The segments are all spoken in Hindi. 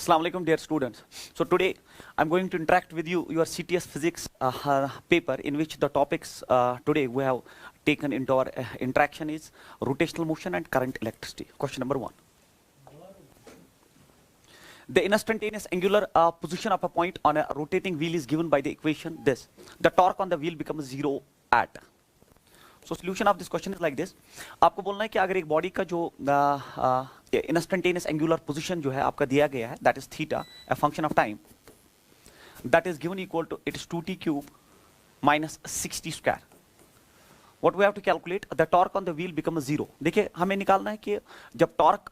Assalamu alaikum, dear students. So today I'm going to interact with you your CTS physics paper, in which the topics today we have taken into our interaction is rotational motion and current electricity. Question number 1. The instantaneous angular position of a point on a rotating wheel is given by the equation this. The torque on the wheel becomes 0 at. So solution of this question is like this. आपको बोलना है कि अगर एक बॉडी का जो इंस्टेंटेनियस एंगुलर पोजीशन जो है आपका दिया गया है, that is theta, a function of time, that is given equal to it is 2t cube minus 6t square. What we have to calculate, the torque on the wheel becomes 0. देखिए हमें निकालना है कि जब टॉर्क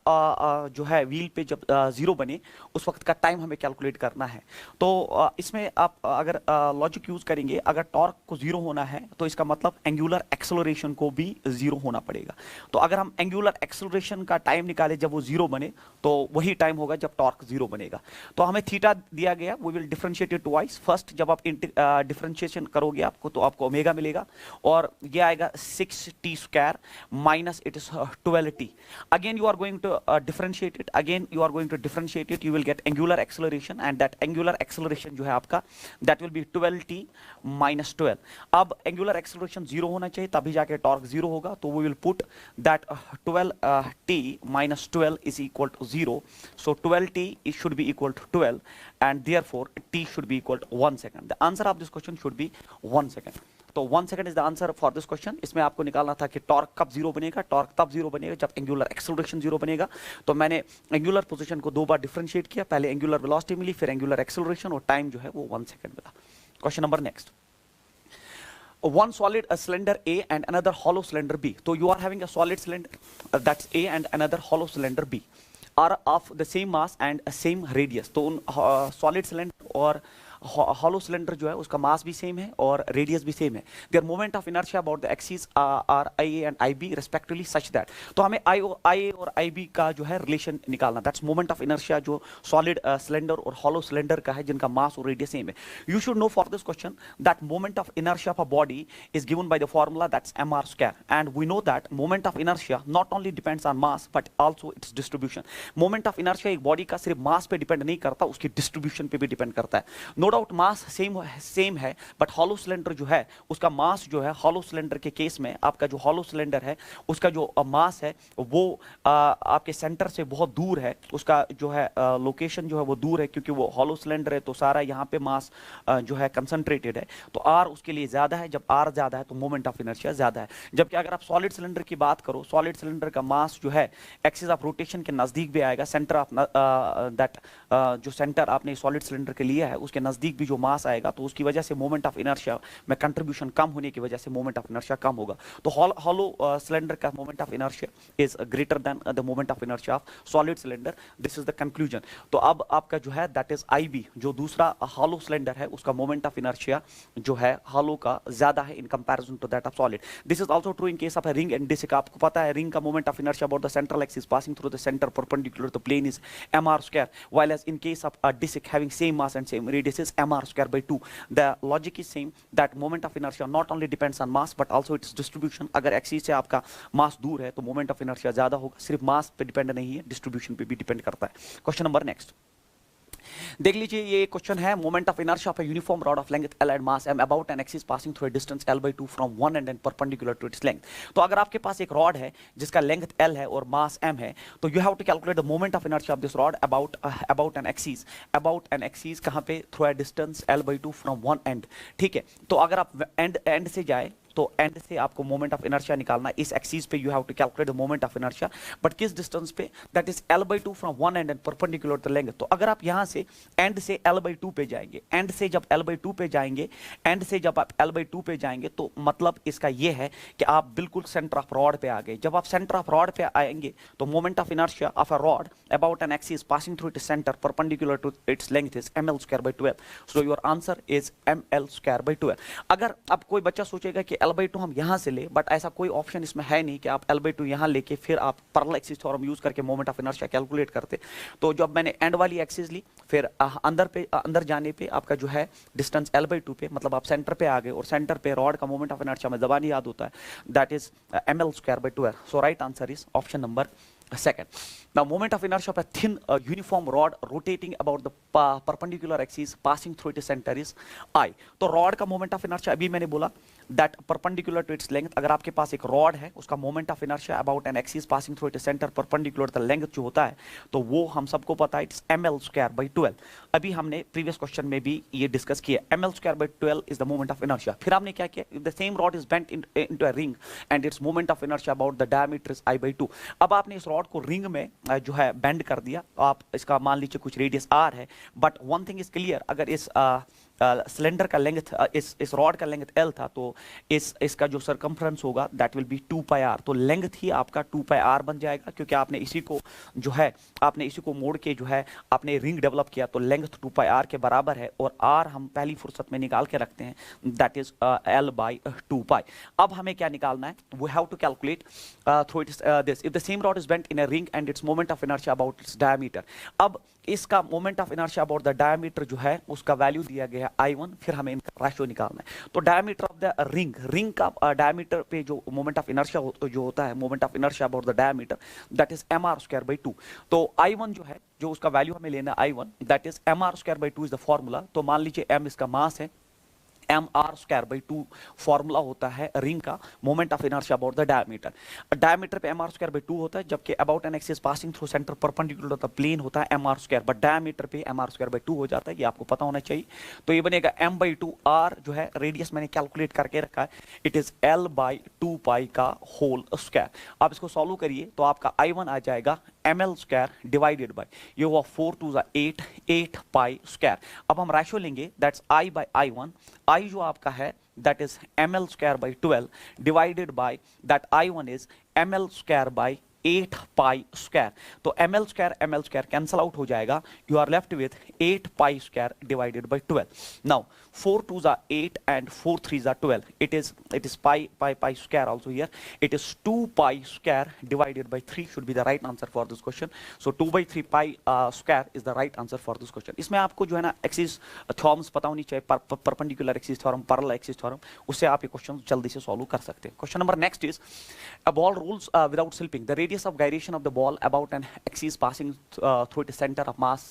जो है व्हील पे जब 0 बने उस वक्त का टाइम हमें कैलकुलेट करना है. तो इसमें आप अगर लॉजिक यूज करेंगे, अगर टॉर्क को 0 होना है तो इसका मतलब एंगुलर एक्सेलरेशन को भी 0 होना पड़ेगा. तो अगर हम एंगुलर एक्सेलरेशन का टाइम निकाले जब वो 0 बने तो वही टाइम होगा जब टॉर्क 0 बनेगा. तो हमें थीटा दिया गया, we will differentiate it twice. First जब आप डिफरेंशिएशन करोगे आपको तो आपको ओमेगा मिलेगा और ये 6t square minus it is 12t. Again you are going to differentiate it. Again you are going to differentiate it. You will get angular acceleration, and that angular acceleration जो है आपका that will be 12t minus 12. अब angular acceleration 0 होना चाहिए तभी जाके torque 0 होगा. तो we will put that 12t minus 12 is equal to 0. So 12t it should be equal to 12, and therefore t should be equal to 1 second. The answer of this question should be 1 second. तो 1 second is the answer for this question. इसमें आपको निकालना था कि टॉर्क कब 0 बनेगा. टॉर्क तब 0 बनेगा जब एंगुलर एक्सेलरेशन 0 बनेगा. तो मैंने एंगुलर पोजीशन को 2 बार डिफरेंशिएट किया. पहले एंगुलर वेलोसिटी मिली, फिर एंगुलर एक्सेलरेशन, और टाइम जो है वो 1 सेकंड मिला. Question number next. One solid cylinder A and another hollow cylinder B. So you are having a solid cylinder that's A and another hollow cylinder B are of the same mass and same radius. तो उन solid cylinder और hollow cylinder जो है उसका मास भी सेम है और रेडियस भी सेम है. Their moment of inertia about the axis are IA and IB respectively such that. तो हमें IA और IB का जो है रिलेशन निकालना. दैट्स मोमेंट ऑफ इनर्शिया जो सॉलिड सिलेंडर और हॉलो सिलेंडर का है जिनका मास और रेडियस सेम है. You should know for this question that moment of inertia of a body is given by the formula that's mr square, and we know that moment of inertia not only depends on mass but also its distribution. Moment of inertia एक बॉडी का सिर्फ मास पे डिपेंड नहीं करता, उसकी डिस्ट्रीब्यूशन पे भी डिपेंड करता है. नो डाउट मास सेम है, बट हॉलो सिलेंडर जो है उसका मास जो है, हॉलो सिलेंडर के केस में आपका जो हॉलो सिलेंडर है उसका जो मास है वो आपके सेंटर से बहुत दूर है. उसका जो है लोकेशन जो है वो दूर है, क्योंकि वो हॉलो सिलेंडर है तो सारा यहाँ पे मास जो है कंसंट्रेटेड है. तो आर उसके लिए ज्यादा है. जब आर ज्यादा है तो मोमेंट ऑफ इनर्शिया ज्यादा है. जबकि अगर आप सॉलिड सिलेंडर की बात करो, सॉलिड सिलेंडर का मास जो है एक्सिस ऑफ रोटेशन के नजदीक भी आएगा. सेंटर ऑफ दैट जो सेंटर आपने सॉलिड सिलेंडर के लिया है उसके नजदीक भी जो मास आएगा, तो उसकी वजह से मोमेंट ऑफ इनर्शिया में कंट्रीब्यूशन कम होने की वजह से मोमेंट ऑफ इनर्शिया कम होगा. तो हॉलो सिलेंडर का moment of inertia is greater than the moment of inertia of solid cylinder. This is the conclusion. तो अब आपका जो है दैट इज IB, जो दूसरा हॉलो सिलेंडर है उसका मोमेंट ऑफ इनर्शिया जो है हॉलो का ज्यादा है in comparison to that of solid. This is also true in case of a ring and disc. आपको पता है रिंग का moment of inertia about the central axis passing through the centre perpendicular to plane is mr square, while as in case of a disk having same mass and same radius is mr square by 2. The logic is same that moment of inertia not only depends on mass but also its distribution. अगर एक्सिस से आपका मास दूर है तो मोमेंट ऑफ इनर्शिया ज्यादा होगा. सिर्फ मास पे डिपेंड नहीं है, डिस्ट्रीब्यूशन पे भी डिपेंड करता है. क्वेश्चन नंबर नेक्स्ट देख लीजिए. ये क्वेश्चन है moment of inertia of a uniform rod of length L and mass M about an axis passing through a distance L/2 from one end and perpendicular to its length. तो अगर आपके पास एक रॉड है जिसका लेंथ L है और मास M है, तो you have to calculate the moment of inertia of this rod about an axis कहां पे, through a distance L/2 from one end. ठीक है. तो अगर आप एंड से जाए तो एंड से आपको मोमेंट ऑफ इनर्शिया निकालना. इस एक्सिस पे you have to calculate the moment of inertia, but किस डिस्टेंस पे, that is L/2 from one end and perpendicular to length. तो अगर आप यहां से एंड से L/2 पे जाएंगे, एंड से जब L/2 पे जाएंगे, एंड से जब आप L/2 पे जाएंगे तो मतलब इसका ये है कि आप बिल्कुल सेंटर ऑफ रॉड पे आ गए. जब आप सेंटर ऑफ रॉड पे आएंगे तो moment of inertia of a rod about an axis passing through its centre perpendicular to its length is ml square by 12. So your answer is ml square by 12. अगर अब कोई बच्चा सोचेगा कि L/2 हम यहां से ले, बट ऐसा कोई ऑप्शन इसमें है नहीं कि आप L/2 यहां लेके फिर आप पैरेलल एक्सिस थ्योरम यूज करके मोमेंट ऑफ इनर्शिया कैलकुलेट करते. तो जब मैंने एंड वाली एक्सिस ली, फिर अंदर जाने पे आपका जो है डिस्टेंस L/2 पे, मतलब आप सेंटर पे आ गए और सेंटर पे रॉड का मोमेंट ऑफ इनर्शिया में जबानी याद होता है, that is ml square by 12. So right answer is option number Second, now moment of inertia of a thin uniform rod rotating about the perpendicular axis passing through its center is I. तो रॉड का मोमेंट ऑफ इनर्शिया अभी मैंने बोला that perpendicular to its length, अगर आपके पास एक रॉड है उसका moment of inertia about an axis passing through its centre perpendicular the length जो होता है तो वो हम सबको पता है इट्स ml²/12। अभी हमने प्रीवियस क्वेश्चन में भी ये डिस्कस किया, ml²/12 is the moment of inertia. फिर हमने क्या किया, if the same rod is bent into a ring and its moment of inertia about the diameter is I/2। अब आपने इस रॉड को रिंग में जो है बेंड कर दिया, आप इसका मान लीजिए कुछ रेडियस r है, but one thing is clear, अगर इस सिलेंडर का लेंथ इस रॉड का लेंथ l था तो इसका जो सरकमफ्रेंस होगा दैट विल बी 2πr। तो लेंथ ही आपका 2πr बन जाएगा, क्योंकि आपने इसी को जो है आपने इसी को मोड़ के जो है आपने रिंग डेवलप किया, तो लेंथ 2πr के बराबर है और r हम पहली फुर्सत में निकाल के रखते हैं, दैट इज l/2π। अब हमें क्या निकालना है, we have to calculate through its this if the same rod is bent in a ring and its moment of inertia about its diameter. अब इसका moment of inertia about the diameter जो है उसका वैल्यू दिया गया है I1, फिर हमें इनका रेशियो निकालना है। तो डायमीटर ऑफ द रिंग का डायमीटर पे जो मोमेंट ऑफ इनर्शिया जो होता है, moment of inertia about the diameter that is mr²/2। तो I1 जो है, जो उसका वैल्यू हमें लेना है I1 that is mr²/2 is the formula. तो मान लीजिए m इसका मास है, mr²/2 फॉर्मूला होता है रिंग का moment of inertia about the diameter. Diameter पे mr²/2 होता है, जबकि about an axis passing through centre perpendicular the plane होता है mr², बट डायमीटर पे mr²/2 हो जाता है, ये आपको पता होना चाहिए। तो ये बनेगा m/2r जो है रेडियस मैंने कैलकुलेट करके रखा है, इट इज l/2π का होल स्क्वायर। आप इसको सॉल्व करिए तो आपका I1 आ जाएगा ml² डिवाइडेड बाय, ये हुआ 4 2 8 8π²। अब हम रेशियो लेंगे दैट्स I/I1, I जो आपका है that is ml²/12 divided by that I1 is ml²/8π²। तो ml² कैंसल आउट हो जाएगा, you are left with 8π² divided by 12। Now 4 2 8 and 4 3 12, it is pi² also here, it is 2π² divided by 3 should be the right answer for this question। So 2/3π² is the right answer for this question। इसमें आपको जो है ना एक्सिस थ्योरम्स पता होनी चाहिए, perpendicular axis theorem, parallel axis theorem, उससे आप ये क्वेश्चन जल्दी से सॉल्व कर सकते हैं। Question number next is a ball rolls without slipping, the radius of gyration of the ball about an axis passing through its center of mass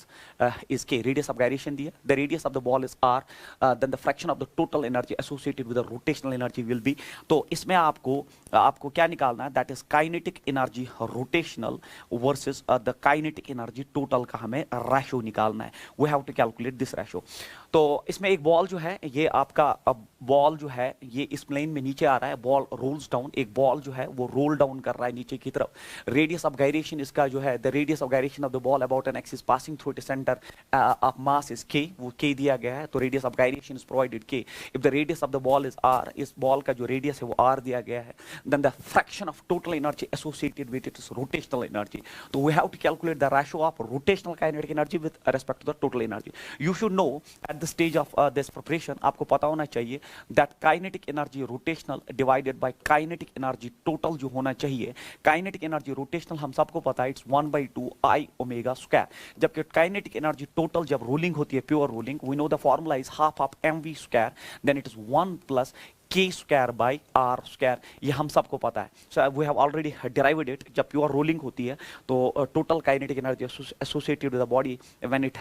is k। radius of gyration दिया, the radius of the ball is r, then the fraction of the total energy associated with the rotational energy will be। तो इसमें आपको क्या निकालना है, that is kinetic energy rotational versus the kinetic energy total का हमें रेशियो निकालना है, we have to calculate this ratio। तो इसमें एक बॉल जो है, ये आपका बॉल जो है ये इस प्लेन में नीचे आ रहा है, बॉल रोल्स डाउन, एक बॉल जो है वो रोल डाउन कर रहा है नीचे की तरफ। रेडियस ऑफ गायरेशन इसका जो है, the radius of gyration of the ball about an axis passing through its centre of mass is k, वो k दिया गया है, तो radius of gyration is provided k। If the radius of the ball is r, इस बॉल का जो रेडियस है वो r दिया गया है, then the fraction of total energy associated with its rotational energy. तो we have to calculate the ratio of rotational kinetic energy with respect to the total energy. You should know at the stage of this preparation, आपको पता होना चाहिए that kinetic energy rotational divided by kinetic energy total जो होना चाहिए। काइनेटिक एनर्जी रोटेशनल हम सबको पता है इट्स 1/2 I ओमेगा स्क्वायर, जबकि काइनेटिक एनर्जी टोटल जब रोलिंग होती है, pure rolling, we know the formula is half of mv square, then it is 1 plus k² by r², ये हम सबको पता है। So we have already derived it. जब प्योर रोलिंग होती है तो total kinetic energy associated with the body when it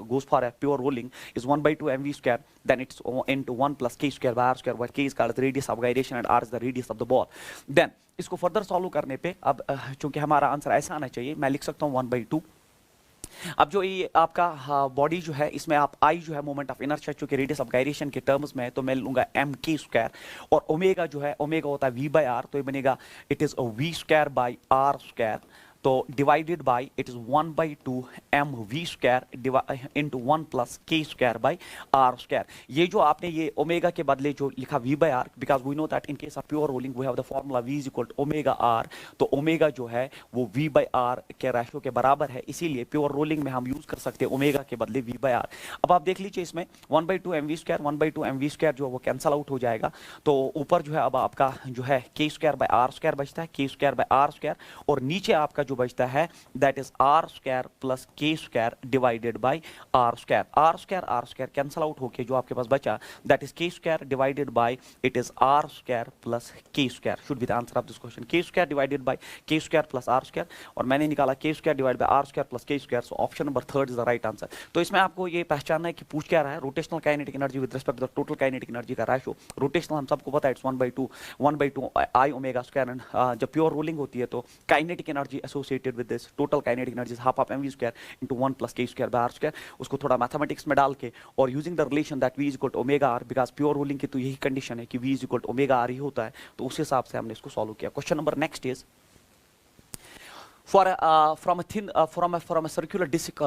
goes for a pure rolling is 1/2 mv square, then it's into 1 plus k² by r², where k is called the radius of gyration and r is the radius of the ball। Then इसको फर्दर सॉल्व करने पे अब चूंकि हमारा आंसर ऐसा आना चाहिए, मैं लिख सकता हूँ 1/2। अब जो ये आपका बॉडी जो है, इसमें आप I जो है मोमेंट ऑफ इनर्शिया, चूंकि रेडियस ऑफ गायरेशन के टर्म्स में है तो मैं लूंगा mk², और ओमेगा जो है, ओमेगा होता है v/r, तो ये बनेगा it is v² by r², तो divided by it is 1/2 mv² into 1 plus k² by r²। ये जो आपने ये ओमेगा के बदले जो लिखा v/r, because we know that in case of pure rolling we have the formula v is equal to omega r, तो ओमेगा जो है वो v/r के रेशियो के बराबर है, इसीलिए प्योर रोलिंग में हम यूज कर सकते हैं ओमेगा के बदले v/r। अब आप देख लीजिए इसमें 1/2 mv², 1/2 mv² जो है वो कैंसल आउट हो जाएगा, तो ऊपर जो है अब आपका जो है k² by r² बचता है, k² by r², और नीचे आपका जो बचता है that is r square plus के square divided by are square. R square cancel out होके जो आपके पास बचा that is k square divided by it is r square plus के square should be the answer of this question. K square divided by k square plus r square और मैंने निकाला k square divide by are square plus के square. So option number third is the right answer. तो इसमें आपको ये पहचानना है कि पूछ क्या रहा है, rotational kinetic energy with respect to the total kinetic energy का रेशो। रोटेशनल हम सबको पता है it's 1/2 I omega square and जब प्योर रोलिंग होती है तो kinetic energy associated with this total kinetic energy half of mv square into 1 plus के स्क्वायर बाय आर स्क्वायर। उसको थोड़ा मैथमेटिक्स में डाल के और using the relation that v is equal to omega are, because pure rolling की तो यही कंडीशन है कि v is equal to omega r ही होता है, तो उस हिसाब से हमने इसको सॉल्व किया। Question number next is from a circular disc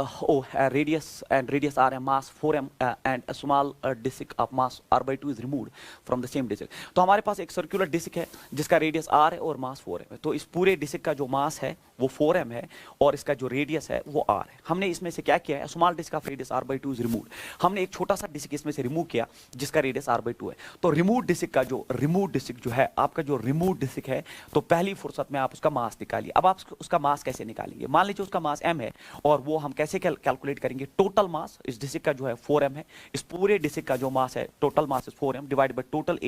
radius r and mass 4m and a small disc of mass r/2 is removed from the same disc। तो हमारे पास एक सर्कुलर डिस्क है जिसका रेडियस r है और मास 4m है। तो इस पूरे डिस्क का जो मास है वो 4m है और इसका जो रेडियस है वो r है। हमने इसमें से क्या किया है, small disc of radius r/2 is removed. हमने एक छोटा सा डिस्क इसमें से रिमूव किया जिसका रेडियस r/2 है। तो रिमूव डिस्क का जो रिमूव डिस्क जो है आपका जो रिमूव डिस्क है तो पहली फुर्सत में आप उसका मास निकालिए। अब आप उसका मास कैसे निकालेंगे, मान लीजिए उसका मास m है और वो हम कैसे कैलकुलेट करेंगे, टोटल मास इस डिस्क का जो है 4m है, इस पूरे डिस्क का जो मास है total mass is 4m divide by total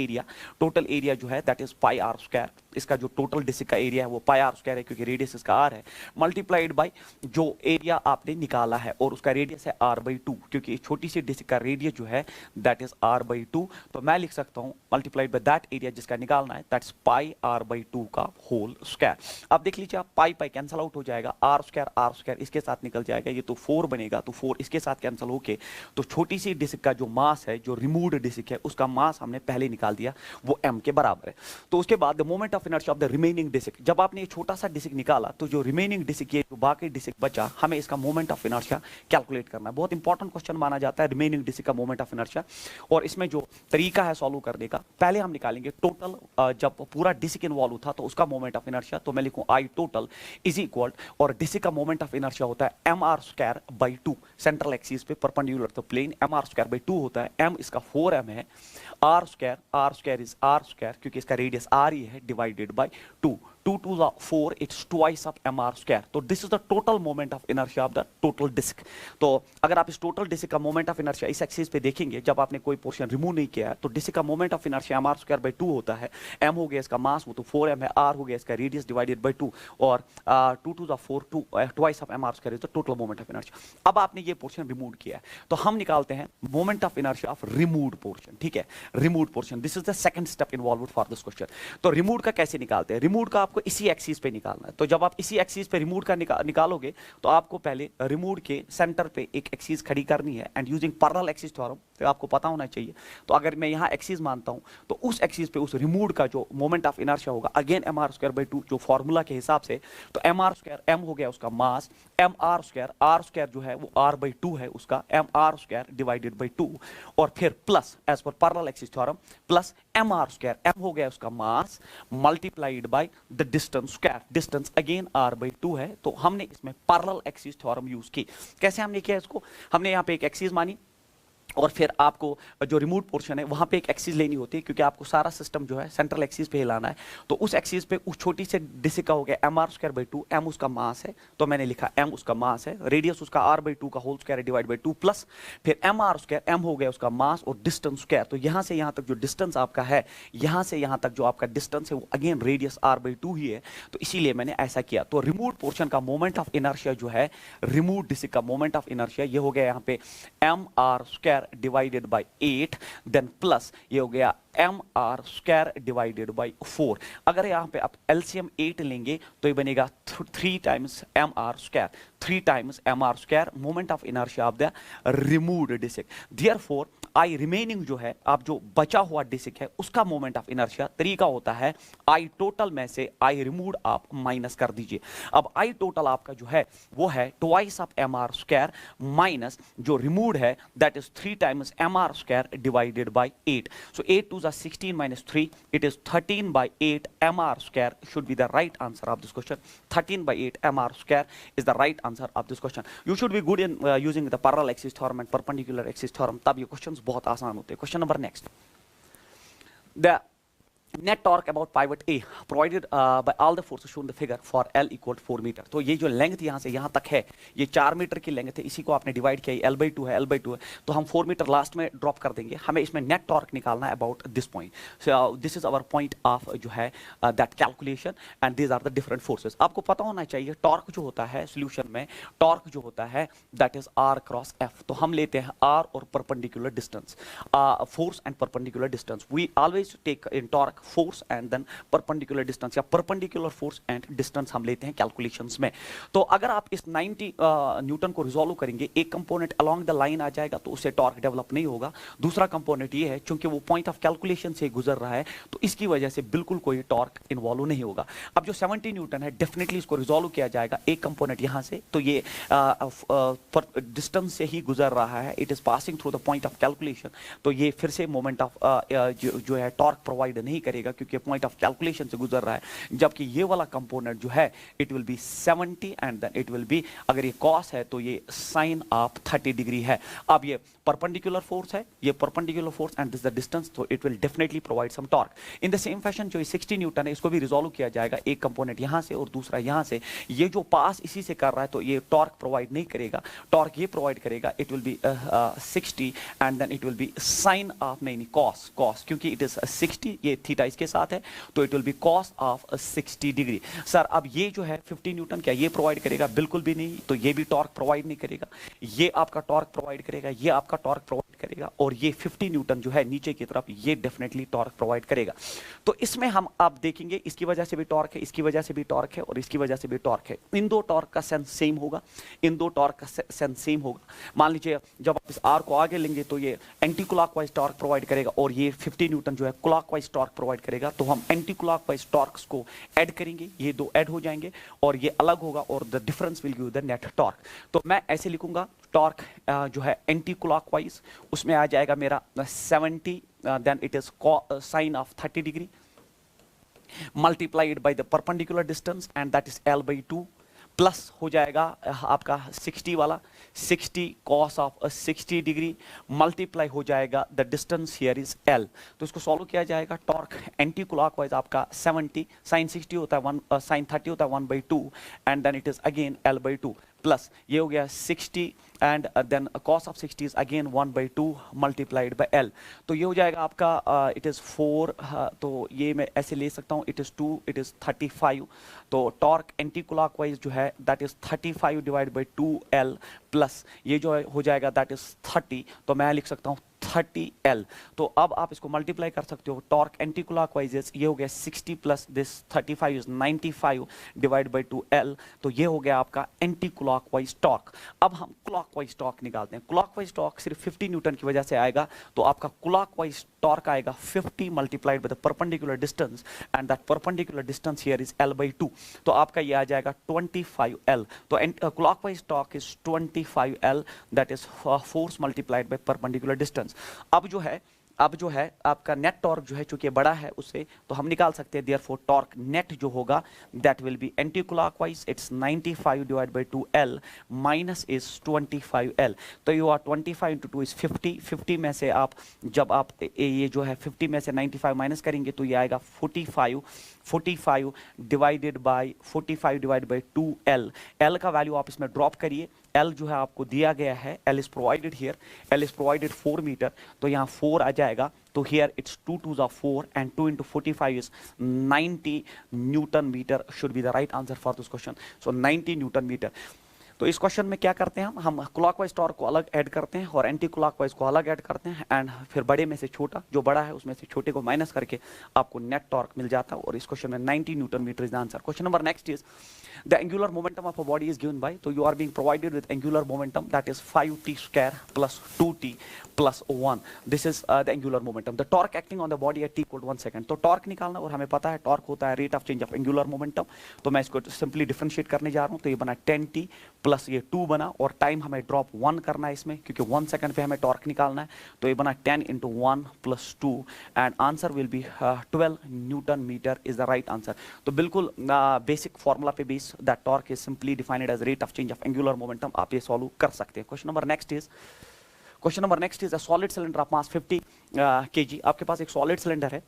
area जो है that is pi R square. इसका जो टोटल डिस्क का एरिया है वो पाई आर स्क्वायर है क्योंकि रेडियस इसका r है, मल्टीप्लाइड बाय जो एरिया आपने निकाला है और उसका रेडियस है r/2 क्योंकि इस छोटी सी डिस्क का रेडियस जो है दैट इज r/2। तो मैं लिख सकता हूं मल्टीप्लाइड बाय दैट एरिया जिसका निकालना है दैट्स पाई r/2 का होल स्क्वायर। अब देख लीजिए आप पाई कैंसल आउट हो जाएगा, आर स्क्वायर इसके साथ निकल जाएगा, ये तो 4 बनेगा तो 4 इसके साथ कैंसिल होके तो छोटी सी डिस्क का जो मास है जो रिमूव्ड डिस्क है उसका मास हमने पहले निकाल दिया वो m के बराबर है। तो उसके बाद the moment of inertia of the remaining disc, जब आपने ये छोटा सा डिस्क निकाला तो जो रिमेनिंग डिस्क है जो बाकी डिस्क बचा हमें इसका मोमेंट ऑफ इनर्शिया कैलकुलेट करना है। बहुत इंपॉर्टेंट क्वेश्चन माना जाता है रिमेनिंग डिस्क का मोमेंट ऑफ इनर्शिया। और इसमें जो तरीका है सॉल्व करने का, पहले हम निकालेंगे टोटल जब पूरा डिस्क इन्वॉल्व था तो उसका मोमेंट ऑफ इनर्शिया। तो मैं लिखूं आई टोटल इज इक्वल और डिस्क का मोमेंट ऑफ इनर्शिया होता है mr square by 2 central axis पे परपेंडिकुलर तो प्लेन mr स्क्वायर बाई 2 होता है। m इसका 4m है, r square is r square क्योंकि इसका रेडियस r ही है divided bye 2 to the 4 it's twice of mr square। तो this is the total moment of inertia of the total disc. तो अगर आप इस टोटल डिस्क का मोमेंट ऑफ इनर्शिया इस एक्सिस पे देखेंगे जब आपने कोई पोर्शन रिमूव नहीं किया है तो डिस्क का moment of inertia mr square by 2 होता है। m हो गया इसका मास वो तो 4m है, r हो गया इसका रेडियस डिवाइडेड बाई 2 और 2 to the 4 twice of mr square is the total moment of inertia. अब आपने ये पोर्शन रिमूव किया है तो हम निकालते हैं moment of inertia of removed portion. ठीक है, removed portion this is the second step involved for this question. तो रिमूव्ड का कैसे निकालते हैं, रिमूव्ड का आपको इसी एक्सिस पे निकालना है। तो जब आप इसी एक्सिस पे रिमूव का निकालोगे तो आपको पहले रिमूव के सेंटर पे एक एक्सिस खड़ी करनी है and using parallel axis theorem तो आपको पता होना चाहिए। तो अगर मैं यहाँ एक्सिस मानता हूँ तो उस एक्सिस पे उस रिमूव का जो मोमेंट ऑफ इनर्शिया होगा अगेन mr स्क्वायर बाई 2 जो फॉर्मूला के हिसाब से तो mr स्क्वायर m हो गया उसका मास, mr स्क्वायर जो है वो r/2 है उसका mr स्क्वायर डिवाइडेड बाई 2 और फिर plus as per parallel axis theorem plus mr square m हो गया उसका mass multiplied by the distance square, distance again r/2 है। तो हमने इसमें पैरेलल एक्सिस थ्योरम यूज की। कैसे हमने किया इसको, हमने यहाँ पे एक एक्सिस मानी और फिर आपको जो रिमूव पोर्शन है वहां पे एक एक्सिस लेनी होती है क्योंकि आपको सारा सिस्टम जो है सेंट्रल एक्सिस पे हिलाना है। तो उस एक्सिस पे उस छोटी से डिस्क का हो गया mr स्क्वायर बाई 2, m उसका मास है तो मैंने लिखा m उसका मास है, रेडियस उसका r/2 का whole square divide by 2 plus फिर mr स्क्वायर m हो गया उसका मास और डिस्टेंस स्क्वायर। तो यहां से यहां तक जो डिस्टेंस आपका है, यहां से यहां तक जो आपका डिस्टेंस है वो अगेन रेडियस r/2 ही है तो इसीलिए मैंने ऐसा किया। तो रिमूव पोर्शन का मोमेंट ऑफ इनर्शिया जो है रिमूव डिस्क का मोमेंट ऑफ इनर्शिया ये हो गया यहाँ पे mr square divided by 8 then plus ये हो गया mr स्क्वायर डिवाइडेड बाय 4। अगर यहाँ पे आप एलसीएम 8 लेंगे तो ये बनेगा 3 times mr square, 3 times mr square moment of inertia of the removed disc. Therefore I remaining जो है आप जो बचा हुआ डिस्क है उसका मोमेंट ऑफ इनर्शिया तरीका होता है आई टोटल में से आई रिमूव्ड आप माइनस कर दीजिए। अब आई टोटल आपका जो है वो है twice of mr square minus जो रिमूव्ड है that is 3 times mr square divided by 8। So 8 2 16 minus 3 it is 13 by 8 mr square should be the right answer of this question। 13 by 8 mr square is the right answer of this question। you should be good in using the parallel axis theorem and perpendicular axis theorem, तब ये क्वेश्चंस बहुत आसान होते हैं। Question number next, net torque about pivot A provided by all the forces shown in the figure for L equal to 4 metre. तो ये जो लेंथ यहाँ से यहाँ तक है ये 4 मीटर की लेंथ है, इसी को आपने डिवाइड किया, L/2 है, L/2 है, तो हम 4 मीटर लास्ट में ड्रॉप कर देंगे। हमें इसमें नेट टॉर्क निकालना है about this point. So this is our point of जो है that calculation and these are the different forces. आपको पता होना चाहिए टॉर्क जो होता है सोल्यूशन में, टॉर्क जो होता है that is R cross F। तो हम लेते हैं R और perpendicular distance, force and perpendicular distance. We always take in torque force and then perpendicular distance या परपेंडिकुलर फोर्स एंड डिस्टेंस हम लेते हैं कैलकुलेशंस में। तो अगर आप इस 90 न्यूटन को रिजॉल्व करेंगे, एक कंपोनेंट अलोंग द लाइन आ जाएगा तो उससे टॉर्क डेवलप नहीं होगा। दूसरा कंपोनेंट ये है क्योंकि वो पॉइंट ऑफ कैलकुलेशन से गुजर रहा है तो इसकी वजह से बिल्कुल कोई टॉर्क इन्वॉल्व नहीं होगा। अब जो 70 न्यूटन है डेफिनेटली इसको रिजॉल्व किया जाएगा, एक कंपोनेंट यहां से, तो ये डिस्टेंस से ही गुजर रहा है, it is passing through the point of calculation. तो ये फिर से मोमेंट ऑफ जो है टॉर्क प्रोवाइड नहीं करेगा क्योंकि पॉइंट ऑफ कैलकुलेशन से गुजर रहा है। जबकि ये वाला कंपोनेंट जो है it will be 70 and then it will be, अगर ये कॉस है तो ये साइन ऑफ 30 डिग्री है। अब ये परपेंडिकुलर फोर्स है, ये perpendicular force and this the distance, तो it will definitely provide some torque. In the same fashion जो 60 न्यूटन है इसको भी रिजॉल्व किया जाएगा, एक कंपोनेंट यहां से और दूसरा यहां से। ये जो पास इसी से कर रहा है तो ये टॉर्क प्रोवाइड नहीं करेगा, टॉर्क ये प्रोवाइड करेगा, it will be 60 and then it will be sine of, नहीं कॉस, कॉस क्योंकि इट इज 60, ये थीटा इसके साथ है तो it will be cos of 60 degree. Sir अब ये जो है 50 न्यूटन क्या ये प्रोवाइड करेगा? बिल्कुल भी नहीं, तो ये भी टॉर्क प्रोवाइड नहीं करेगा। ये आपका टॉर्क प्रोवाइड करेगा, ये आपका टॉर्क प्रोवाइड करेगा, और ये 50 न्यूटन जो है नीचे की तरफ ये डेफिनेटली टॉर्क प्रोवाइड करेगा। तो इसमें हम आप देखेंगे इसकी वजह से भी टॉर्क है, इसकी वजह से भी टॉर्क है और इसकी वजह से भी टॉर्क है। इन दो टॉर्क का सेंस सेम होगा, इन दो टॉर्क का सेंस सेम होगा। मान लीजिए जब आप इस आर को आगे लेंगे तो ये एंटी क्लॉकवाइज टॉर्क प्रोवाइड करेगा और ये 50 न्यूटन जो है क्लॉकवाइज टॉर्क प्रोवाइड करेगा। तो हम एंटी क्लॉकवाइज टॉर्क्स को ऐड करेंगे, ये दो ऐड हो जाएंगे और ये अलग होगा और the difference will give the net torque. तो मैं ऐसे लिखूंगा टॉर्क जो है एंटी क्लॉकवाइज उसमें आ जाएगा मेरा 70 then it is sine of 30 degree multiplied by the perpendicular distance and that is L/2 plus हो जाएगा आपका 60 वाला 60 cos ऑफ 60 डिग्री मल्टीप्लाई हो जाएगा the distance here is L। तो इसको सॉल्व किया जाएगा, टॉर्क एंटी क्लॉकवाइज आपका 70 साइन 60 होता है 1 साइन 30 होता है 1/2 and then it is again L/2 plus ये हो गया 60 and then cos of 60 is again 1/2 multiplied by L। तो ये हो जाएगा आपका इट इज 4 तो ये मैं ऐसे ले सकता हूँ, इट इज 2 इट इज 35। तो टॉर्क एंटी क्लॉकवाइज जो है that is 35 divide by 2L plus ये जो है हो जाएगा दैट इज 30। तो मैं लिख सकता हूँ 30L। तो अब आप इसको मल्टीप्लाई कर सकते हो, टॉर्क एंटी क्लॉकवाइज ये हो गया 60 plus this 35 is 95 divide by 2L। तो ये हो गया आपका एंटी क्लॉकवाइज टॉर्क। अब हम क्लॉकवाइज टॉर्क निकालते हैं। क्लॉकवाइज टॉर्क सिर्फ 50 न्यूटन की वजह से आएगा, तो आपका क्लॉकवाइज टॉर्क आएगा 50 multiplied by the perpendicular distance and that perpendicular distance here is L/2। तो आपका ये आ जाएगा 25L। तो clockwise torque is 25L that is force multiplied by perpendicular distance. अब जो है आपका नेट टॉर्क जो है चूंकि बड़ा है उससे, तो हम निकाल सकते हैं देयरफॉर टॉर्क नेट जो होगा that will be anti clockwise it's 95 divide by 2L minus is 25L। तो यू आर 25 इंटू 2 इज 50। 50 में से आप जब आप ये जो है 50 में से 95 माइनस करेंगे तो ये आएगा 45 डिवाइडेड बाय 2L। L का वैल्यू आप इसमें ड्रॉप करिए, L जो है आपको दिया गया है, L is provided here, L is provided 4 metre, तो यहाँ 4 आ जाएगा। तो here it's 2 2s are 4 and 2 into 45 is 90 newton metre should be the right answer for this question. So 90 newton metre. तो इस क्वेश्चन में क्या करते हैं हम क्लॉकवाइज टॉर्क को अलग ऐड करते हैं और एंटी क्लॉकवाइज को अलग ऐड करते हैं एंड फिर बड़े में से छोटा, जो बड़ा है उसमें से छोटे को माइनस करके आपको नेट टॉर्क मिल जाता है। और इस क्वेश्चन में 90 newton metre is the answer. Question number next is the angular momentum of a body is given by, तो you are being provided with angular momentum that is 5t² plus 2t plus 1। This is the angular momentum. The torque acting on the body at t = 1 second. तो टॉर्क निकालना, और हमें पता है टॉर्क होता है rate of change of angular momentum. तो मैं इसको सिंपली डिफरेंशिएट करने जा रहा हूं, तो ये बना 10t प्लस ये 2 बना, और टाइम हमें ड्रॉप 1 करना है इसमें क्योंकि 1 सेकंड पे हमें टॉर्क निकालना है। तो ये बना 10 into 1 plus 2 and answer will be 12 newton metre is the right answer. तो बिल्कुल बेसिक फॉर्मूला पे base that torque is simply defined as rate of change of angular momentum. आप ये सॉल्व कर सकते हैं। Question number next is a solid cylinder of mass 50 kg। आपके पास एक सॉलिड सिलेंडर है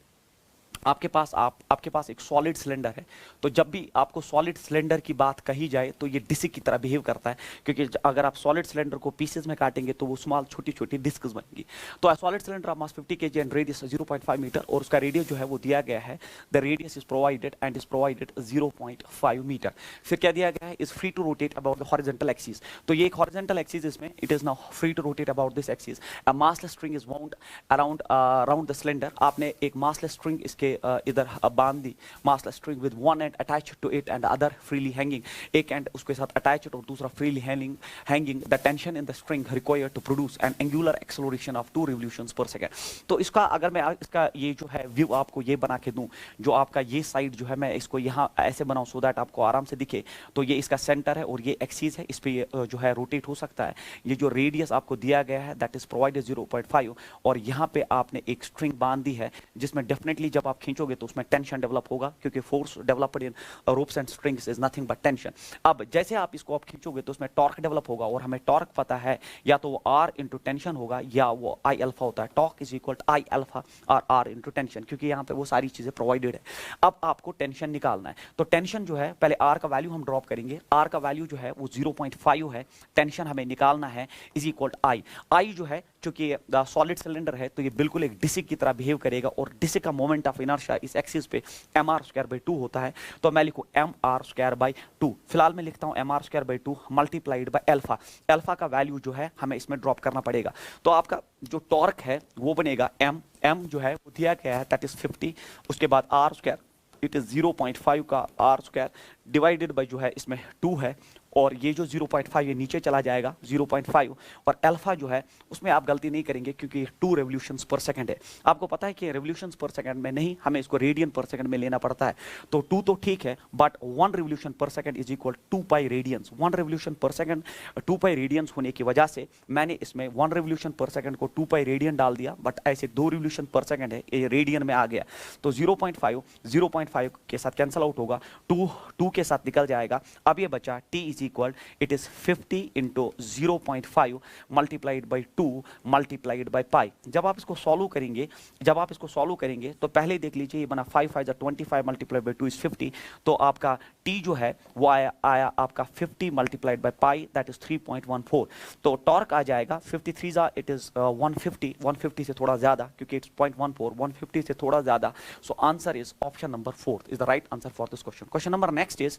आपके पास एक सॉलिड सिलेंडर है, तो जब भी आपको सॉलिड सिलेंडर की बात कही जाए तो ये डिस्क की तरह बिहेव करता है, क्योंकि अगर आप सॉलिड सिलेंडर को पीसेस में काटेंगे तो वो स्मॉल छोटी छोटी डिस्क्स बनेंगी। तो solid cylinder of mass 50 kg and radius 0.5 metre, और उसका रेडियस जो है वो दिया गया है, the radius is provided and is provided 0.5 metre. फिर क्या दिया गया है, is free to rotate about the horizontal axis. तो ये एक हॉरिजॉन्टल एक्सिस इसमें, it is now free to rotate about this axis. A massless string is wound around the cylinder. आपने एक मासलेस स्ट्रिंग इसके इधर बांध दी, massless string with one end attached to it and other freely hanging. एक एंड उसके साथ अटैच्ड और दूसरा freely hanging. The tension in the string required to produce an angular acceleration of 2 revolutions per second. तो इसका अगर मैं इसका ये जो है व्यू आपको ये बना के दूं, जो आपका ये साइड जो है मैं इसको यहाँ ऐसे बनाऊं सो दैट आपको आराम से दिखे, तो ये इसका सेंटर है और ये एक्सिस है, इस पे जो है रोटेट हो सकता है। ये जो रेडियस आपको दिया गया है दैट इज प्रोवाइडेड 0.5, और यहाँ पे आपने एक स्ट्रिंग बांध दी है जिसमें डेफिनेटली जब आप खींचोगे तो उसमें टेंशन डेवलप होगा, क्योंकि force developed in ropes and strings is nothing but tension. अब जैसे आप इसको आप खींचोगे तो उसमें टॉर्क डेवलप होगा, और हमें टॉर्क पता है या तो वो आर इंटू टेंशन होगा या वो आई अल्फा होता है। Torque is equal to I alpha और आर इंटू टेंशन, क्योंकि यहाँ पे वो सारी चीजें प्रोवाइडेड है। अब आपको टेंशन निकालना है, तो टेंशन जो है पहले आर का वैल्यू हम ड्रॉप करेंगे। आर का वैल्यू जो है वो 0.5 है, टेंशन हमें निकालना है, इज इक्वल टू आई। आई जो है क्योंकि सॉलिड सिलेंडर है तो ये बिल्कुल एक डिस्क की तरह बिहेव करेगा, और डिस्क का मोमेंट ऑफ इनर्शिया इस एक्सिस पे mr²/2 होता है। तो मैं लिखूं mr²/2। फिलहाल मैं लिखता हूं mr²/2 multiplied by alpha. Alpha का वैल्यू जो है हमें इसमें ड्रॉप करना पड़ेगा, तो आपका जो टॉर्क है वो बनेगा m जो है वो दिया गया है दैट इज 50, उसके बाद r², इट इज 0.5 का r² डिवाइडेड बाय जो है इसमें 2 है, और ये जो 0.5 ये नीचे चला जाएगा 0.5, और अल्फा जो है उसमें आप गलती नहीं करेंगे क्योंकि 2 रेवोल्यूशंस पर सेकंड है। आपको पता है कि रेवोल्यूशंस पर सेकंड में नहीं, हमें इसको रेडियन पर सेकंड में लेना पड़ता है। तो 2 तो ठीक है, बट 1 रेवोल्यूशन पर second is equal 2 pi radiance. 1 revolution पर सेकंड 2 पाई रेडियंस होने की वजह से मैंने इसमें 1 रेवोल्यूशन पर सेकंड को 2 पाई रेडियन डाल दिया, बट ऐसे 2 रेवोल्यूशन पर सेकंड है ये रेडियन में आ गया, तो 0.5 के साथ कैंसिल आउट होगा, 2 के साथ निकल जाएगा। अब ये बचा t is equal it is 50 into 0.5 multiplied by 2 multiplied by pi. जब आप इसको सॉल्व करेंगे तो पहले देख लीजिए ये बना 5 5 25 मल्टीप्लाइड बाई 2 इज 50, तो आपका t जो है वो आया आपका 50 multiplied by pi that is 3.14। तो टॉर्क आ जाएगा 53 जा इट इज 150 से थोड़ा ज्यादा, क्योंकि इट्स 0.14 150 से थोड़ा ज्यादा। सो answer is option number 4 is the right answer for this question. Question number next is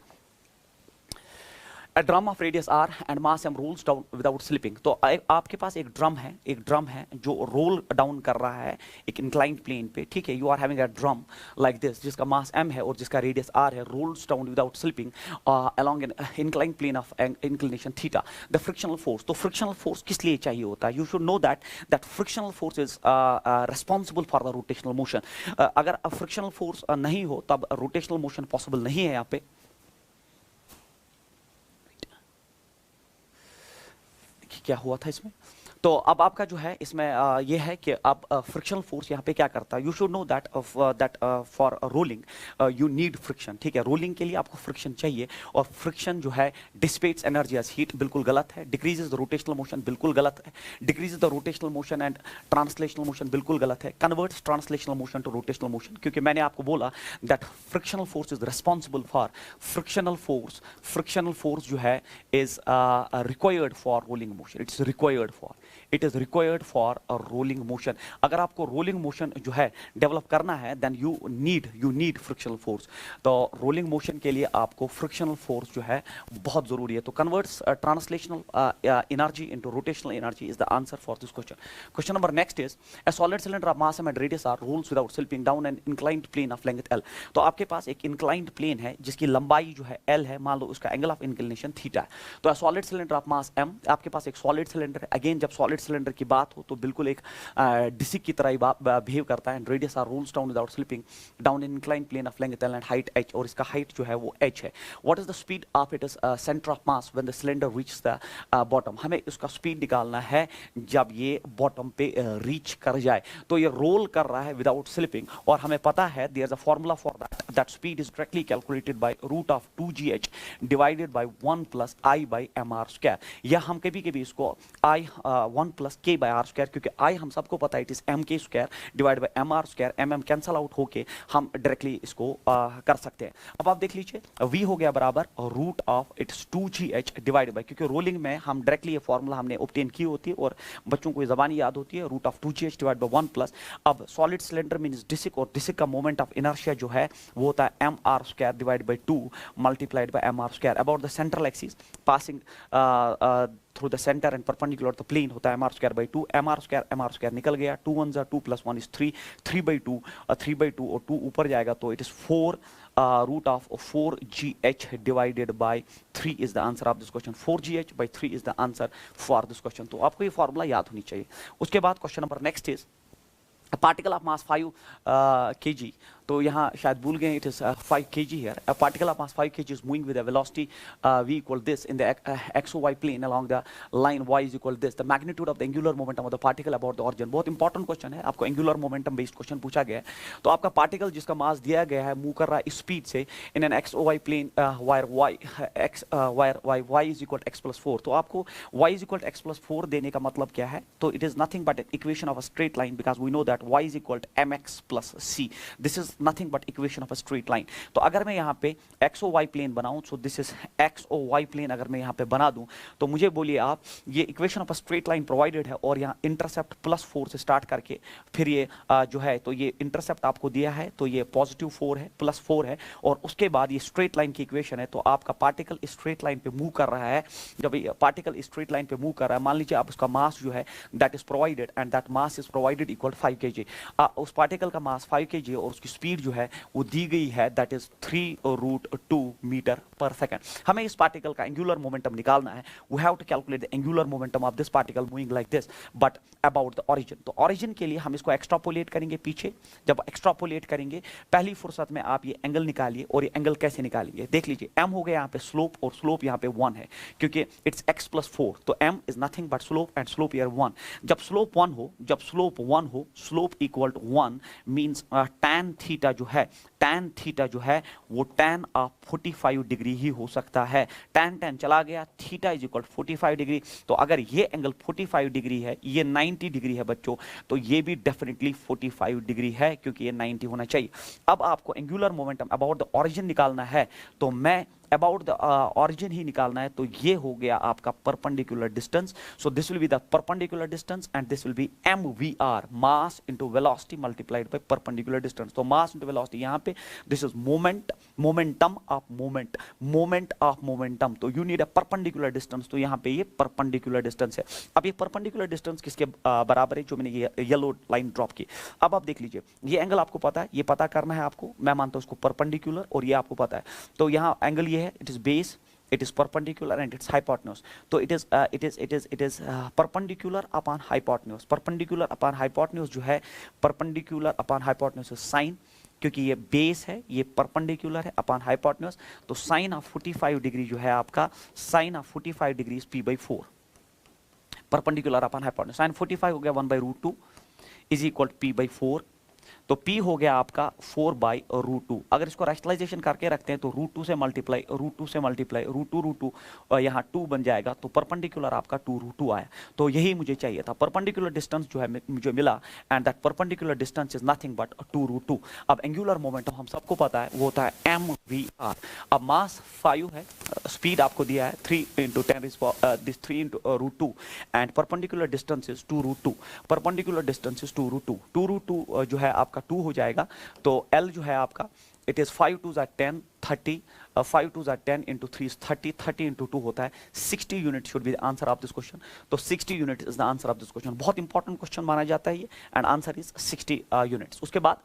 A drum of radius r and mass m rolls down without slipping। तो आपके पास एक ड्रम है जो रोल डाउन कर रहा है एक इंक्लाइंड प्लेन पे, ठीक है। You are having a drum like this जिसका मास m है और जिसका रेडियस r है, rolls down without slipping along an inclined plane of inclination theta। the frictional force, तो फ्रिक्शनल फोर्स किस लिए चाहिए होता है? You should know that frictional force is responsible for the rotational motion. अगर फ्रिक्शनल फोर्स नहीं हो तब रोटेशनल मोशन पॉसिबल नहीं है यहाँ पे। क्या हुआ था इसमें? तो अब आपका जो है इसमें ये है कि अब फ्रिक्शनल फोर्स यहाँ पे क्या करता है। You should know that for rolling you need friction, ठीक है। रोलिंग के लिए आपको फ्रिक्शन चाहिए, और फ्रिक्शन जो है डिसिपेट्स एनर्जी एज हीट, बिल्कुल गलत है। डिक्रीजेस द रोटेशनल मोशन, बिल्कुल गलत है। Decreases the rotational motion and translational motion, बिल्कुल गलत है। Converts translational motion to rotational motion, क्योंकि मैंने आपको बोला that frictional force is responsible for frictional force जो है is required for rolling motion, it is required for a rolling motion. अगर आपको रोलिंग मोशन जो है डेवलप करना है then you need frictional force. तो रोलिंग मोशन के लिए आपको फ्रिक्शनल फोर्स जो है बहुत जरूरी है। तो converts translational energy into rotational energy is the answer for this question. Question number next is a solid cylinder of mass m and radius r rolls without slipping down an inclined plane of length l। तो आपके पास एक inclined plane है जिसकी लंबाई जो है l है, मान लो उसका एंगल ऑफ इंक्लिनेशन थीटा है। तो a solid cylinder of mass m, आपके पास एक सॉलिड सिलेंडर है। अगेन जब सॉलिड सिलेंडर की बात हो तो बिल्कुल एक डिस्क की तरह ही बिहेव करता है। Radius R rolls down without slipping down in inclined plane of length l and height h, और इसका हाइट जो है वो h है। What is the speed of it is centre of mass when the cylinder reaches the bottom. हमें इसका स्पीड निकालना है जब ये बॉटम पे रीच कर जाए। तो ये रोल कर रहा है विदाउट स्लिपिंग, और हमें पता है there is a formula for that speed is directly calculated by root of 2gh divided by 1 + i/mr²। या हम कभी कभी इसको 1 प्लस के बाय आर स्क्वायर, क्योंकि आई हम सबको पता है it is M K square divide by M R square, M M cancel out होके हम डायरेक्टली इसको कर सकते हैं। अब आप देख लीजिए v हो गया बराबर root of it's 2gh divide by, क्योंकि रोलिंग में हम डायरेक्टली ये फॉर्मूला हमने ऑब्टेन की होती है और बच्चों को ये जबानी याद होती है, root of 2gh divide by 1 plus, अब सॉलिड सिलेंडर मींस डिस्क, और डिस्क का मोमेंट ऑफ इनर्शिया जो है वो होता है M R square divide by 2 multiplied by M R square. About the central axis passing through the centre and perpendicular the plane होता है M R square by 2, M R square निकल गया, 2 1 2 प्लस 1 इज 3, 3/2 और 2 ऊपर जाएगा तो it is 4 root of 4gh divided by 3 is the answer of this question. 4gh by 3 is the answer for this question. तो आपको ये फॉर्मूला याद होनी चाहिए। उसके बाद question number next is particle of mass 5 kg, तो यहाँ शायद भूल गए, it is 5 kg here. A particle of mass 5 kg is moving with a velocity v equal this in the xy plane along the line y is equal this. The magnitude of the angular momentum of the particle about the origin. बहुत इंपॉर्टेंट क्वेश्चन है, आपको एंगुलर मोमेंटम बेस्ड क्वेश्चन पूछा गया है। तो आपका पार्टिकल जिसका मास दिया गया है मूव कर रहा है स्पीड से in an xy plane where y is equal to x plus 4, तो आपको y is equal to x plus 4 देने का मतलब क्या है, तो it is nothing but equation of a straight line, because we know that y is equal to mx plus c. This is nothing but equation of a straight line. तो अगर मैं यहाँ पे एक्स ओ वाई प्लेन बनाऊं, so this is X O Y plane, अगर मैं यहाँ पे बना दूं तो मुझे बोलिए आप, ये equation of a straight line provided है और यहाँ इंटरसेप्ट +4 से स्टार्ट करके फिर ये जो है, तो ये इंटरसेप्ट आपको दिया है, तो ये +4 है, +4 है, और उसके बाद ये स्ट्रेट लाइन की इक्वेशन है। तो आपका पार्टिकल स्ट्रेट लाइन पे मूव कर रहा है, जब ये पार्टिकल स्ट्रेट लाइन पे मूव कर रहा है, मान लीजिए आप उसका मास जो है that is provided and that mass is provided equal 5 kg, उस पार्टिकल का मास 5 kg और उसकी स्पीड जो है वो दी गई है that is 3√2 metre per second. हमें इस पार्टिकल का एंगुलर मोमेंटम निकालना है। We have to calculate the angular momentum of this particle moving like this but about the origin. तो ओरिजिन के लिए हम इसको एक्स्ट्रापोलेट करेंगे पीछे। जब एक्स्ट्रापोलेट करेंगे पहली फुर्सत में आप ये एंगल निकालिए, और ये एंगल कैसे निकालेंगे देख लीजिए। m हो गया यहाँ पे स्लोप और स्लोप यहाँ पे 1 है, क्योंकि इट्स x + 4, तो m is nothing but slope and slope here 1। जब स्लोप 1 हो, जब स्लोप 1 हो, slope equal to 1 means tan theta जो है, tan थीटा जो है वो tan ऑफ 45 डिग्री ही हो सकता है। tan चला गया, थीटा इज इक्वल 45 डिग्री। तो अगर ये एंगल 45 डिग्री है, ये 90 डिग्री है बच्चों, तो ये भी डेफिनेटली 45 डिग्री है, क्योंकि ये 90 होना चाहिए। अब आपको angular momentum about the origin निकालना है, तो मैं अबाउट द ऑरिजिन ही निकालना है, तो ये हो गया आपका perpendicular distance. So this will be the perpendicular distance and this will be mvr, mass into velocity multiplied by perpendicular distance. तो मास इनटू वेलोसिटी यहाँ पे this is moment, momentum of moment, moment of momentum. तो you need a perpendicular distance, तो यहाँ पे ये परपेंडिकुलर डिस्टेंस है। अब ये परपेंडिकुलर डिस्टेंस किसके बराबर है, जो मैंने ये येलो लाइन ड्रॉप की। अब आप देख लीजिए, ये एंगल आपको पता है, ये पता करना है आपको, मैं मानता हूँ उसको परपेंडिकुलर, और ये आपको पता है। तो यहाँ एंगल ये है, it is base, it is perpendicular and its hypotenuse. So it is perpendicular upon hypotenuse. Perpendicular upon hypotenuse जो है, perpendicular upon hypotenuse is sin, क्योंकि ये बेस है, ये परपेंडिकुलर है अपॉन हाइपोटेन्यूज। तो साइन ऑफ 45 डिग्री जो है आपका, sine of 45 degree p/4, perpendicular upon hypotenuse. Sine 45 हो गया 1/√2 इज इक्वल p/4, तो p हो गया आपका 4/√2। अगर इसको रैशनलाइजेशन करके रखते हैं तो √2 से मल्टीप्लाई, √2 से मल्टीप्लाई, √2 और यहाँ 2 बन जाएगा, तो परपेंडिकुलर आपका 2√2 आया। तो यही मुझे चाहिए था, परपेंडिकुलर डिस्टेंस जो है मुझे मिला, and that perpendicular distance is nothing but 2√2। अब एंगुलर मोमेंटम हम सबको पता है वो होता है mvr। अब मास 5 है, स्पीड आपको दिया है 3 × 10⁻³ √2 and perpendicular distance is 2√2। Perpendicular distance is 2√2, 2√2 जो है आपका 2 हो जाएगा। तो L जो है आपका, इट इज 5 2 10 30, 5 2 10 × 3 is 30, 30 × 2 होता है 60 unit should be the answer of this question. तो 60 unit is the answer of this question. बहुत इंपॉर्टेंट क्वेश्चन माना जाता है ये, एंड आंसर इज 60 यूनिट्स। उसके बाद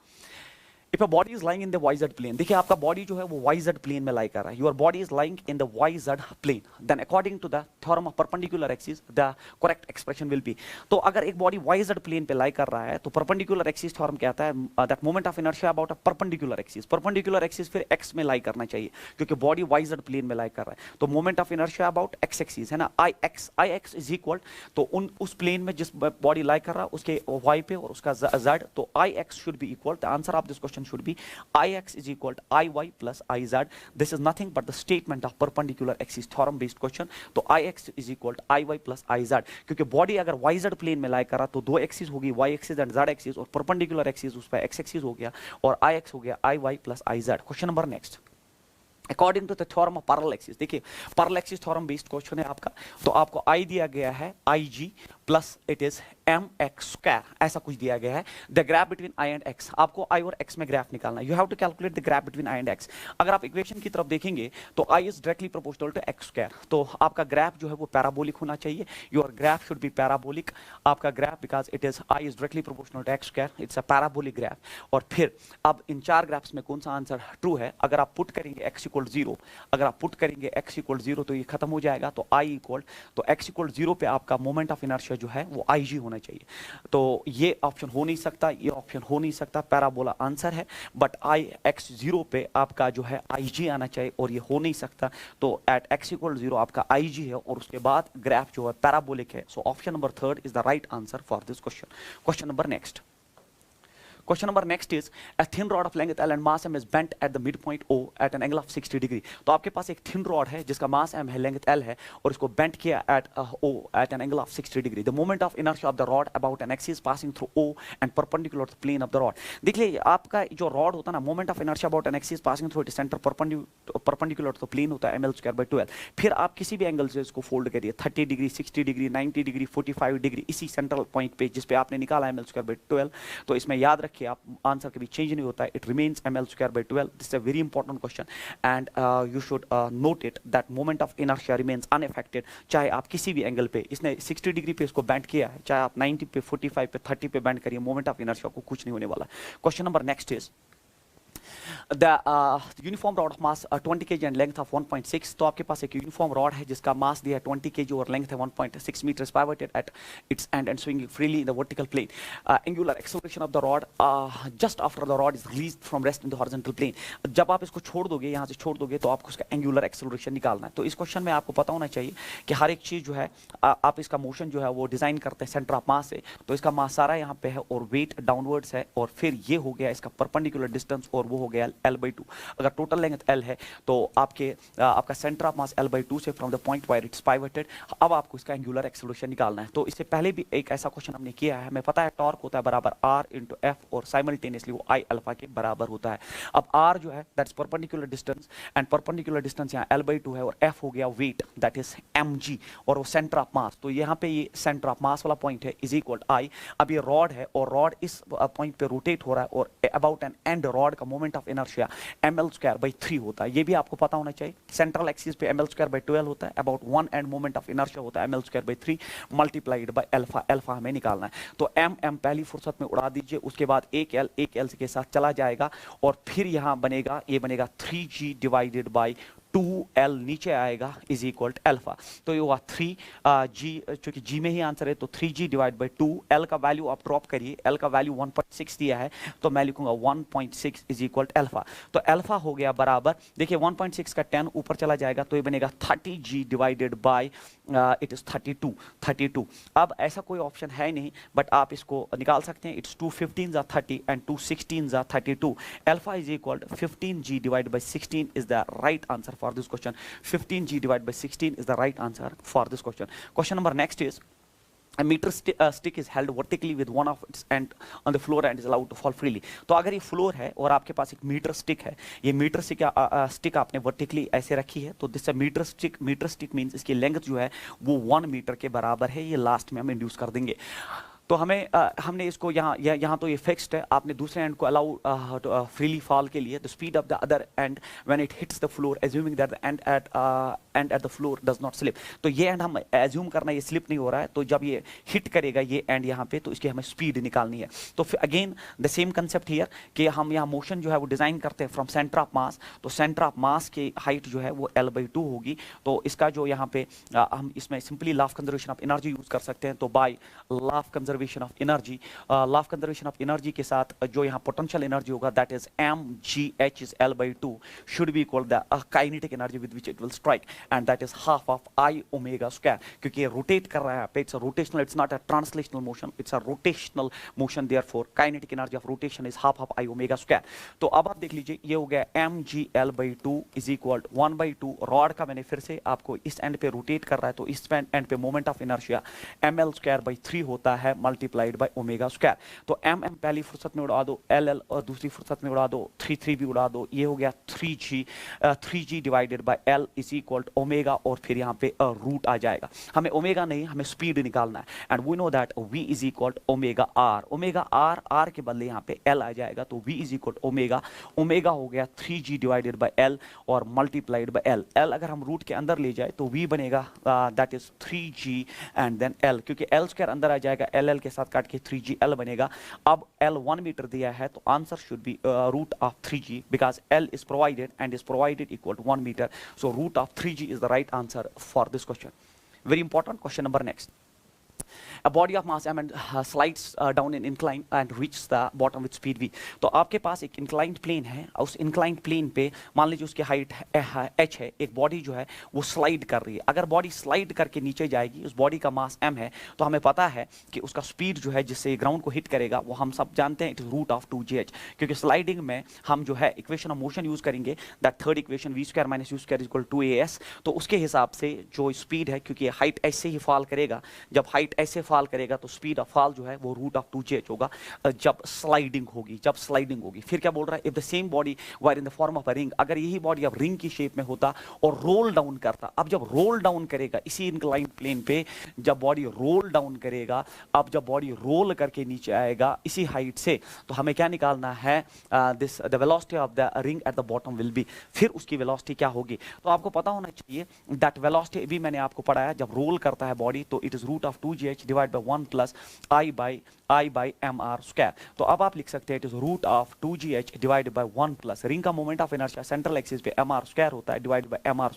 If a body is lying in the YZ plane, देखिए आपका बॉडी जो है वो YZ प्लेन में लाई कर रहा है, your body is lying in the YZ plane, then according to the theorem of perpendicular axis the correct expression will be। तो अगर एक बॉडी YZ प्लेन पे लाई कर रहा है तो perpendicular axis थ्योरम कहता है that moment of inertia about a perpendicular axis, perpendicular axis फिर x में लाई करना चाहिए, क्योंकि बॉडी YZ प्लेन में लाई कर रहा है। तो moment of inertia about x axis है ना, ix is equal, तो उस प्लेन में जिस बॉडी लाई कर रहा है उसके y पे और उसका z, तो ix should be equal। the answer of this question equation should be Ix is equal to Iy plus Iz. This is nothing but the statement of perpendicular axis theorem based question. तो Ix is equal to Iy plus Iz, क्योंकि बॉडी अगर YZ प्लेन में लाई करा तो दो एक्सिस होगी, Y axis and Z axis, और परपेंडिकुलर एक्सिस उस पर X एक्सिस हो गया, और Ix हो गया Iy plus Iz. Question number next, according to the theorem of parallel axis, देखिए parallel axis theorem based question है आपका, तो आपको I दिया गया है Ig plus it is mx square, ऐसा कुछ दिया गया है. The graph between I and x, आपको I और x में ग्राफ निकालना है. You have to calculate the graph between I and x. अगर आप इक्वेशन की तरफ देखेंगे तो I is directly proportional to x square, तो आपका ग्राफ जो है वो पैराबोलिक होना चाहिए. Your graph should be parabolic. आपका graph because it is I is directly proportional to x square, it's a parabolic graph. और फिर अब इन चार ग्राफ्स में कौन सा आंसर ट्रू है? अगर आप पुट करेंगे x इक्वल 0, अगर आप पुट करेंगे x इक्वल 0 तो ये खत्म हो जाएगा. तो I इक्वल, तो x इक्वल 0 पे आपका मोमेंट ऑफ इनर्शिया जो है वो IG होना चाहिए. तो ये ऑप्शन हो नहीं सकता, ये ऑप्शन हो नहीं सकता, पैराबोला आंसर है. बट x 0 पे आपका जो है IG आना चाहिए, और ये हो नहीं सकता. तो एट x इक्वल 0 आपका IG है, और उसके बाद ग्राफ जो है पैराबोलिक है. सो option number 3 is the right answer for this question. Question number next, Question number next is a thin rod of length L and mass m is bent at the midpoint O at an angle of 60 degree. तो आपके पास एक thin rod है जिसका mass m है, length L है, और इसको bent किया at O at an angle of 60 degree. The moment of inertia of the rod about an axis passing through O and perpendicular to the plane of the rod. देख लीजिए आपका जो rod होता है ना, moment of inertia about an axis passing through its center perpendicular to the plane होता है ml square by 12. फिर आप किसी भी एंगल से इसको फोल्ड करिए, 30 डिग्री, 60 डिग्री, 90 डिग्री, 45 डिग्री, इसी सेंट्रल पॉइंट पे जिस पे आपने निकाला ml square by 12. तो इसमें याद रखिए आप आंसर कभी चेंज नहीं होता है, it remains ml square by 12. This is a very important question and you should note it that moment of inertia remains unaffected. चाहे आप किसी भी एंगल पे, इसने 60 डिग्री पे इसको बेंड किया है, चाहे आप 90 पे, 45 पे, 30 पे बेंड करिए, मोमेंट ऑफ इनर्शिया को कुछ नहीं होने वाला. Question number next is the uniform rod of mass 20 kg and length of 1.6. तो आपके पास एक यूनिफॉर्म रॉड है जिसका मास दिया है 20 kg और लेंथ है 1.6 metre, pivoted at its end and swinging freely in the vertical plane. Angular acceleration of the rod just after the rod is released from rest in the horizontal plane. जब आप इसको छोड़ दोगे, यहाँ से छोड़ दोगे, तो आपको उसका एंगुलर एक्सेलरेशन निकालना है. तो इस क्वेश्चन में आपको पता होना चाहिए कि हर एक चीज़ जो है आप इसका मोशन जो है वो डिज़ाइन करते हैं सेंटर ऑफ मास से. तो इसका मास सारा यहाँ पे है और वेट डाउनवर्ड्स है, और फिर ये हो गया इसका परपेंडिकुलर डिस्टेंस, और वो हो गया L/2. अगर टोटल लेंथ L है तो आपका सेंटर ऑफ मास L/2 से from the point where it's pivoted. अब आपको इसका एंगुलर एक्सेलरेशन निकालना है. तो इससे पहले भी एक ऐसा क्वेश्चन हमने किया है, हमें पता है टॉर्क होता है बराबर R इंटू F, और साइमल्टेनियसली वो I अल्फा के बराबर होता है. अब R जो है that's perpendicular distance, and perpendicular distance यहाँ L/2 है, और F हो गया वेट दैट इज mg, और वो सेंटर ऑफ मास. तो यहाँ पे ये सेंटर ऑफ मास वाला पॉइंट है इज इक्वल I. अब ये रॉड है और रॉड इस पॉइंट पे रोटेट हो रहा है, और अबाउट एन एंड रॉड का moment of inertia ml square by 3 होता है. ये भी आपको पता होना चाहिए. सेंट्रल एक्सिस पे ml स्क्वायर बाई 12 होता है, about one end moment of inertia होता है ml square by 3 multiplied by alpha. Alpha हमें निकालना है. तो m पहली फुर्सत में उड़ा दीजिए, उसके बाद एक l के साथ चला जाएगा, और फिर यहाँ बनेगा, ये बनेगा 3g डिवाइडेड बाई 2l नीचे आएगा इज इक्वल टू अल्फा. तो ये हुआ 3g, चूंकि g में ही आंसर है तो 3g डिवाइड बाई 2. l का वैल्यू आप ड्रॉप करिए, l का वैल्यू 1.6 दिया है, तो मैं लिखूंगा 1.6 इज इक्वल टू अल्फा. तो अल्फा हो गया बराबर, देखिए 1.6 का 10 ऊपर चला जाएगा, तो ये बनेगा 30g divided by it is 32. अब ऐसा कोई ऑप्शन है नहीं, बट आप इसको निकाल सकते हैं. It's 2 15s are 30 and 2 16s are 32. Alpha is equal to 15g divide by 16 is the right answer for this question. 15g divided by 16 is the right answer for this question. Question number next is a meter stick is held vertically with one of its end on the floor and is allowed to fall freely. तो अगर ये फ्लोर है और आपके पास एक मीटर स्टिक है, ये मीटर स्टिक आपने वर्टिकली ऐसे रखी है, तो दिस मीटर स्टिक मींस इसकी लेंथ जो है वो 1 मीटर के बराबर है. ये लास्ट में हम इंड्यूस कर देंगे. तो हमने इसको यहाँ तो ये फिक्स्ड है, आपने दूसरे एंड को अलाउ फ्रीली फॉल के लिए the speed of the other and when it hits the floor assuming that the end at the floor does not slip. तो ये एंड हम एज्यूम करना ये स्लिप नहीं हो रहा है, तो जब ये हिट करेगा ये एंड यहाँ पे, तो इसकी हमें स्पीड निकालनी है. तो फिर again the same concept here कि हम यहाँ मोशन जो है वो डिजाइन करते हैं फ्रॉम सेंटर ऑफ मास. तो सेंटर ऑफ मास की हाइट जो है वो L/2 होगी. तो इसका जो यहाँ पे हम इसमें simply law of conservation of energy use कर सकते हैं. तो by law of conservation of energy, law of conservation of energy के साथ जो यहाँ पोटेंशियल एनर्जी होगा that is mgh is L/2 should be equal the kinetic energy with which it will strike, and that is half of I omega square, क्योंकि ये रोटेट कर रहा है पे, it's a rotational, it's not a translational motion, it's a rotational motion, therefore kinetic energy of rotation is half of I omega square. तो अब आप देख लीजिए ये हो गया mgL/2 is equal 1/2, रॉड का मैंने फिर से आपको इस एंड पे रोटेट कर रहा है तो इस एंड पे मोमेंट ऑफ इनर्शिया ml/3 होता है मल्टीप्लाइड बाय ओमेगा स्क्वायर। तो mm पहली फुर्सत में उड़ा दो, ll और दूसरी फुर्सत में उड़ा दो, 3 भी उड़ा दो, ये हो गया 3g divided by l is equal to omega, और फिर यहाँ पे रूट आ जाएगा। हमें ओमेगा नहीं, हमें स्पीड निकालना है, and we know that v is equal to omega r, r के बदले यहाँ पे l आ जाएगा, तो v is equal to omega हो गया 3g डिवाइडेड बाय l और मल्टीप्लाइड बाय l अगर हम रूट के अंदर ले जाए तो v बनेगा that is 3g and then l, क्योंकि l स्क्वायर अंदर आ जाएगा, l के साथ काट के 3gl बनेगा। अब l 1 मीटर दिया है तो answer should be root of 3g because l is provided and is provided equal to 1 meter, so root of 3g is the right answer for this question. Very important question. Number next. A body of mass m and slides down an incline and reaches the bottom with speed v. तो आपके पास एक inclined plane है, उस inclined plane पे मान लीजिए उसकी हाइट h है, एक बॉडी जो है वो स्लाइड कर रही है। अगर बॉडी स्लाइड करके नीचे जाएगी, उस बॉडी का मास m है, तो हमें पता है कि उसका स्पीड जो है जिससे ग्राउंड को हिट करेगा वो हम सब जानते हैं, it is root of 2gh, क्योंकि स्लाइडिंग में हम जो है इक्वेशन ऑफ मोशन यूज करेंगे, that third equation v² - u² is equal to as। तो उसके हिसाब से जो स्पीड है, क्योंकि हाइट ऐसे ही फॉल करेगा, जब हाइट ऐसे फॉल करेगा तो स्पीड ऑफ फॉल जो है वो रूट ऑफ 2gh होगा जब स्लाइडिंग होगी। फिर क्या बोल रहा है, if the same body wire in the form of a ring, अगर यही बॉडी अब रिंग की शेप में होता और रोल डाउन करता, अब जब रोल डाउन करेगा इसी इंक्लाइंड प्लेन पे, जब बॉडी रोल डाउन करेगा, अब जब बॉडी रोल करके नीचे आएगा इसी हाइट से, तो हमें क्या निकालना है, this the velocity of the ring at the bottom will be, फिर उसकी वेलोसिटी क्या होगी। तो आपको पता होना चाहिए दैट वेलोसिटी भी मैंने आपको पढ़ाया, जब रोल करता है बॉडी तो it is root of 2gh divide by 1 plus I by mr square. तो अब आप लिख सकते हैं it is root of 2gh divided by 1 plus ring का moment of inertia central axis पे mr स्क्वायर होता है डिवाइडेड बाय mr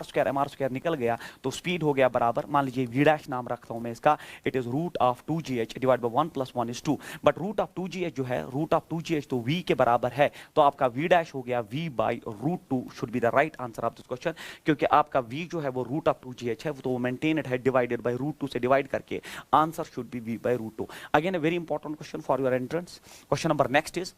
स्क्वायर निकल गया, तो स्पीड हो गया बराबर, मान लीजिए v' नाम रखता हूं मैं इसका, it is root of 2gh divide by 1 + 1 is 2, but root of 2gh जो है, रूट ऑफ 2gh तो v के बराबर है, तो आपका v' हो गया v by root 2 should be the right answer of this question, क्योंकि आपका v जो है वो रूट ऑफ 2gh है, तो वो मेंटेन है डिवाइडेड बाय रूट 2 से डिवाइड करके, answer should B v by root 2. Again a very important question for your entrance. Question number next is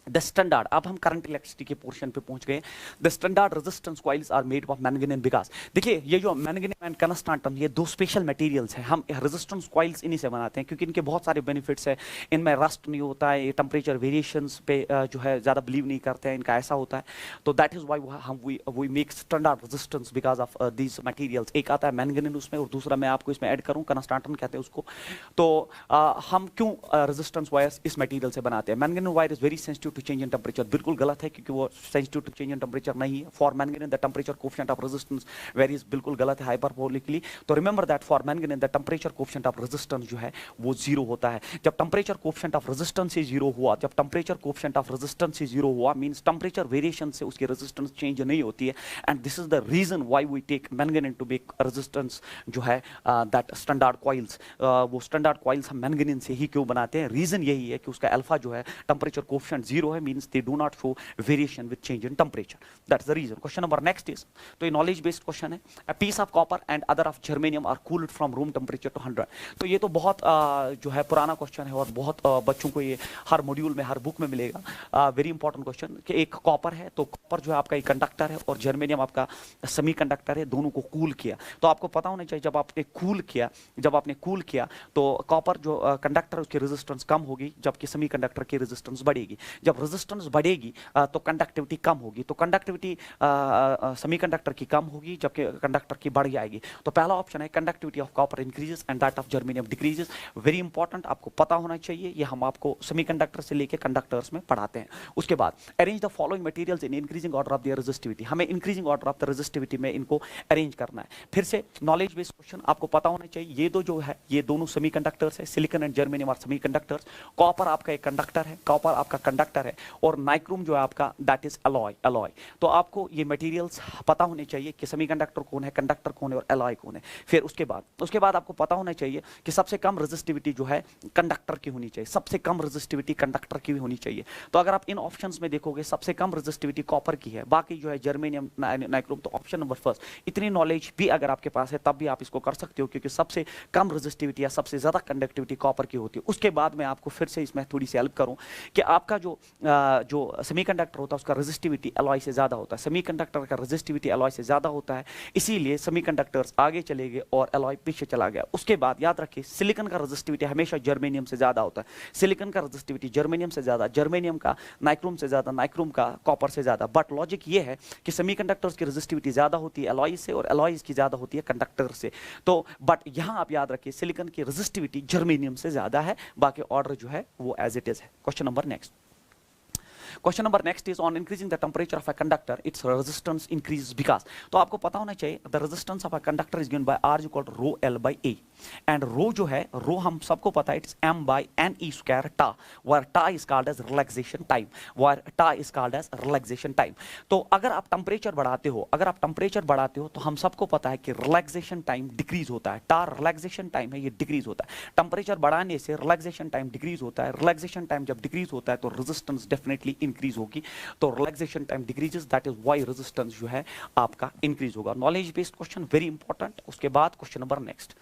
the standard. अब हम करंट इलेक्ट्रिसिटी के पोर्शन पे पहुंच गए। The standard resistance coils are made of manganese, because देखिए ये जो मैंगनीज एंड कंस्टेंटम, ये दो स्पेशल मटेरियल्स हैं, हम रेजिस्टेंस कॉइल्स इन्हीं से बनाते हैं, क्योंकि इनके बहुत सारे बेनिफिट्स हैं, इनमें रस्ट नहीं होता है, ये टेम्परेचर वेरिएशंस पे जो है ज़्यादा बिलीव नहीं करते हैं, इनका ऐसा होता है, तो दैट इज वाई हम we make standard resistance because of these materials. एक आता है मैंगनीज उसमें, और दूसरा मैं आपको इसमें ऐड करूँ कंस्टेंटम कहते हैं उसको। तो हम क्यों रेजिस्टेंस वायर्स इस मटेरियल से बनाते हैं। Manganese wire is very sensitive to change in temperature, बिल्कुल गलत है, क्योंकि वो sensitive to change in temperature नहीं है। For manganese the temperature coefficient of resistance varies, बिल्कुल गलत है हाइपरबोलिकली। तो remember that for manganese the temperature coefficient of resistance जो है वो 0 होता है। जब टेम्परेचर कोएफिशिएंट ऑफ रेजिस्टेंस से 0 हुआ, जब टेम्परेचर कोएफिशिएंट ऑफ रेजिस्टेंस से 0 हुआ, मींस टेम्परेचर वेरिएशन से उसकी रेजिस्टेंस चेंज नहीं होती है, and this is the reason why we take manganese to make resistance जो है दैट स्टैंडर्ड कॉइल्स। वो स्टैंडर्ड कॉइल्स हम मैंगनीज से ही क्यों बनाते हैं, रीजन यही है कि उसका अल्फा जो है टेम्परेचर कोएफिशिएंट 0 है, means they do not show variation with change in temperature. That's the reason. Question number next is, तो ये knowledge based question है, a piece of copper and other of germanium are cooled from room temperature to 100। तो ये तो बहुत जो है पुराना क्वेश्चन है, और बहुत बच्चों को ये हर मॉड्यूल में हर बुक में मिलेगा। वेरी इंपॉर्टेंट क्वेश्चन कि एक कॉपर है, तो कॉपर जो है आपका एक कंडक्टर है, और जर्मेनियम आपका सेमी कंडक्टर है, दोनों को कूल किया। तो आपको पता होना चाहिए जब आपने कूल किया तो कॉपर जो कंडक्टर उसकी रेजिस्टेंस कम होगी, जबकि सेमी कंडक्टर की रेजिस्टेंस बढ़ेगी। जब रेजिस्टेंस बढ़ेगी तो कंडक्टिविटी कम होगी, तो कंडक्टिविटी सेमीकंडक्टर की कम होगी जबकि कंडक्टर की बढ़ जाएगी। तो पहला ऑप्शन है conductivity of copper increases and that of germanium decreases. Very important, आपको पता होना चाहिए, ये हम आपको सेमीकंडक्टर से लेके कंडक्टर्स में पढ़ाते हैं। उसके बाद arrange the following materials in increasing order of their resistivity, हमें increasing order of the resistivity में इनको अरेंज करना है। फिर से नॉलेज बेस्ड क्वेश्चन, आपको पता होना चाहिए ये दो जो है ये दोनों सेमीकंडक्टर्स है, silicon and germanium are semiconductors. Copper आपका एक कंडक्टर है, कॉपर आपका कंडक्टर कंडक्टर है, और नाइक्रोम जो है आपका दैट इज अलॉय। अलॉय तो आपको ये मटेरियल्स पता होने चाहिए कि सेमीकंडक्टर कौन है, कंडक्टर कौन है और अलॉय कौन है। फिर उसके बाद आपको पता होना चाहिए कि सबसे कम रेजिस्टिविटी जो है कंडक्टर की होनी चाहिए, सबसे कम रेजिस्टिविटी कंडक्टर की भी होनी चाहिए। तो अगर आप इन ऑप्शंस में देखोगे सबसे कम रेजिस्टिविटी कॉपर की है, बाकी जो है जर्मेनियम, नाइक्रोम। तो ऑप्शन नंबर फर्स्ट, इतनी नॉलेज भी अगर आपके पास है तब भी आप इसको कर सकते हो, क्योंकि सबसे कम रेजिस्टिविटी या सबसे ज्यादा कंडक्टिविटी कॉपर की होती है। उसके बाद मैं आपको फिर से इसमें थोड़ी सी हेल्प करूं कि आपका जो सेमीकंडक्टर होता है उसका रेजिस्टिविटी अलॉय से ज्यादा होता है, सेमीकंडक्टर का रेजिस्टिविटी अलॉय से ज्यादा होता है, इसीलिए सेमीकंडक्टर्स आगे चले गए और अलॉय पीछे चला गया। उसके बाद याद रखिए सिलिकॉन का रेजिस्टिविटी हमेशा जर्मेनियम से ज्यादा होता है, सिलिकॉन का रेजिस्टिविटी जर्मेनियम से ज्यादा, जर्मेनियम का नाइक्रोम से ज्यादा, नाइक्रोम का कॉपर से ज्यादा। बट लॉजिक ये है कि सेमीकंडक्टर्स की रेजिस्टिविटी ज्यादा होती है अलॉय से और अलॉयज की ज्यादा होती है कंडक्टर से। तो बट यहां आप याद रखिए सिलिकॉन की रेजिस्टिविटी जर्मेनियम से ज्यादा है, बाकी ऑर्डर जो है वो एज इट इज है। Question number next, question number next is on increasing the temperature of a conductor its resistance increases because. तो आपको पता होना चाहिए the resistance of a conductor is given by R equal to rho L by A, and rho जो है रो हम सबको पता है it's M by NE square tau, where tau is called as relaxation time, where tau is called as relaxation time. तो अगर आप टेंपरेचर बढ़ाते हो तो हम सबको पता है कि रिलैक्सेशन टाइम डिक्रीज होता है, टा रिलैक्सेशन टाइम है ये डिक्रीज होता है। टेंपरेचर बढ़ाने से रिलैक्सेशन टाइम डिक्रीज होता है, रिलैक्सेशन टाइम जब डिक्रीज होता है तो रेजिस्टेंस डेफिनेटली इंक्रीज होगी, तो relaxation time decreases, that is why resistance जो है आपका इंक्रीज होगा। Knowledge based question very important. उसके बाद question number next,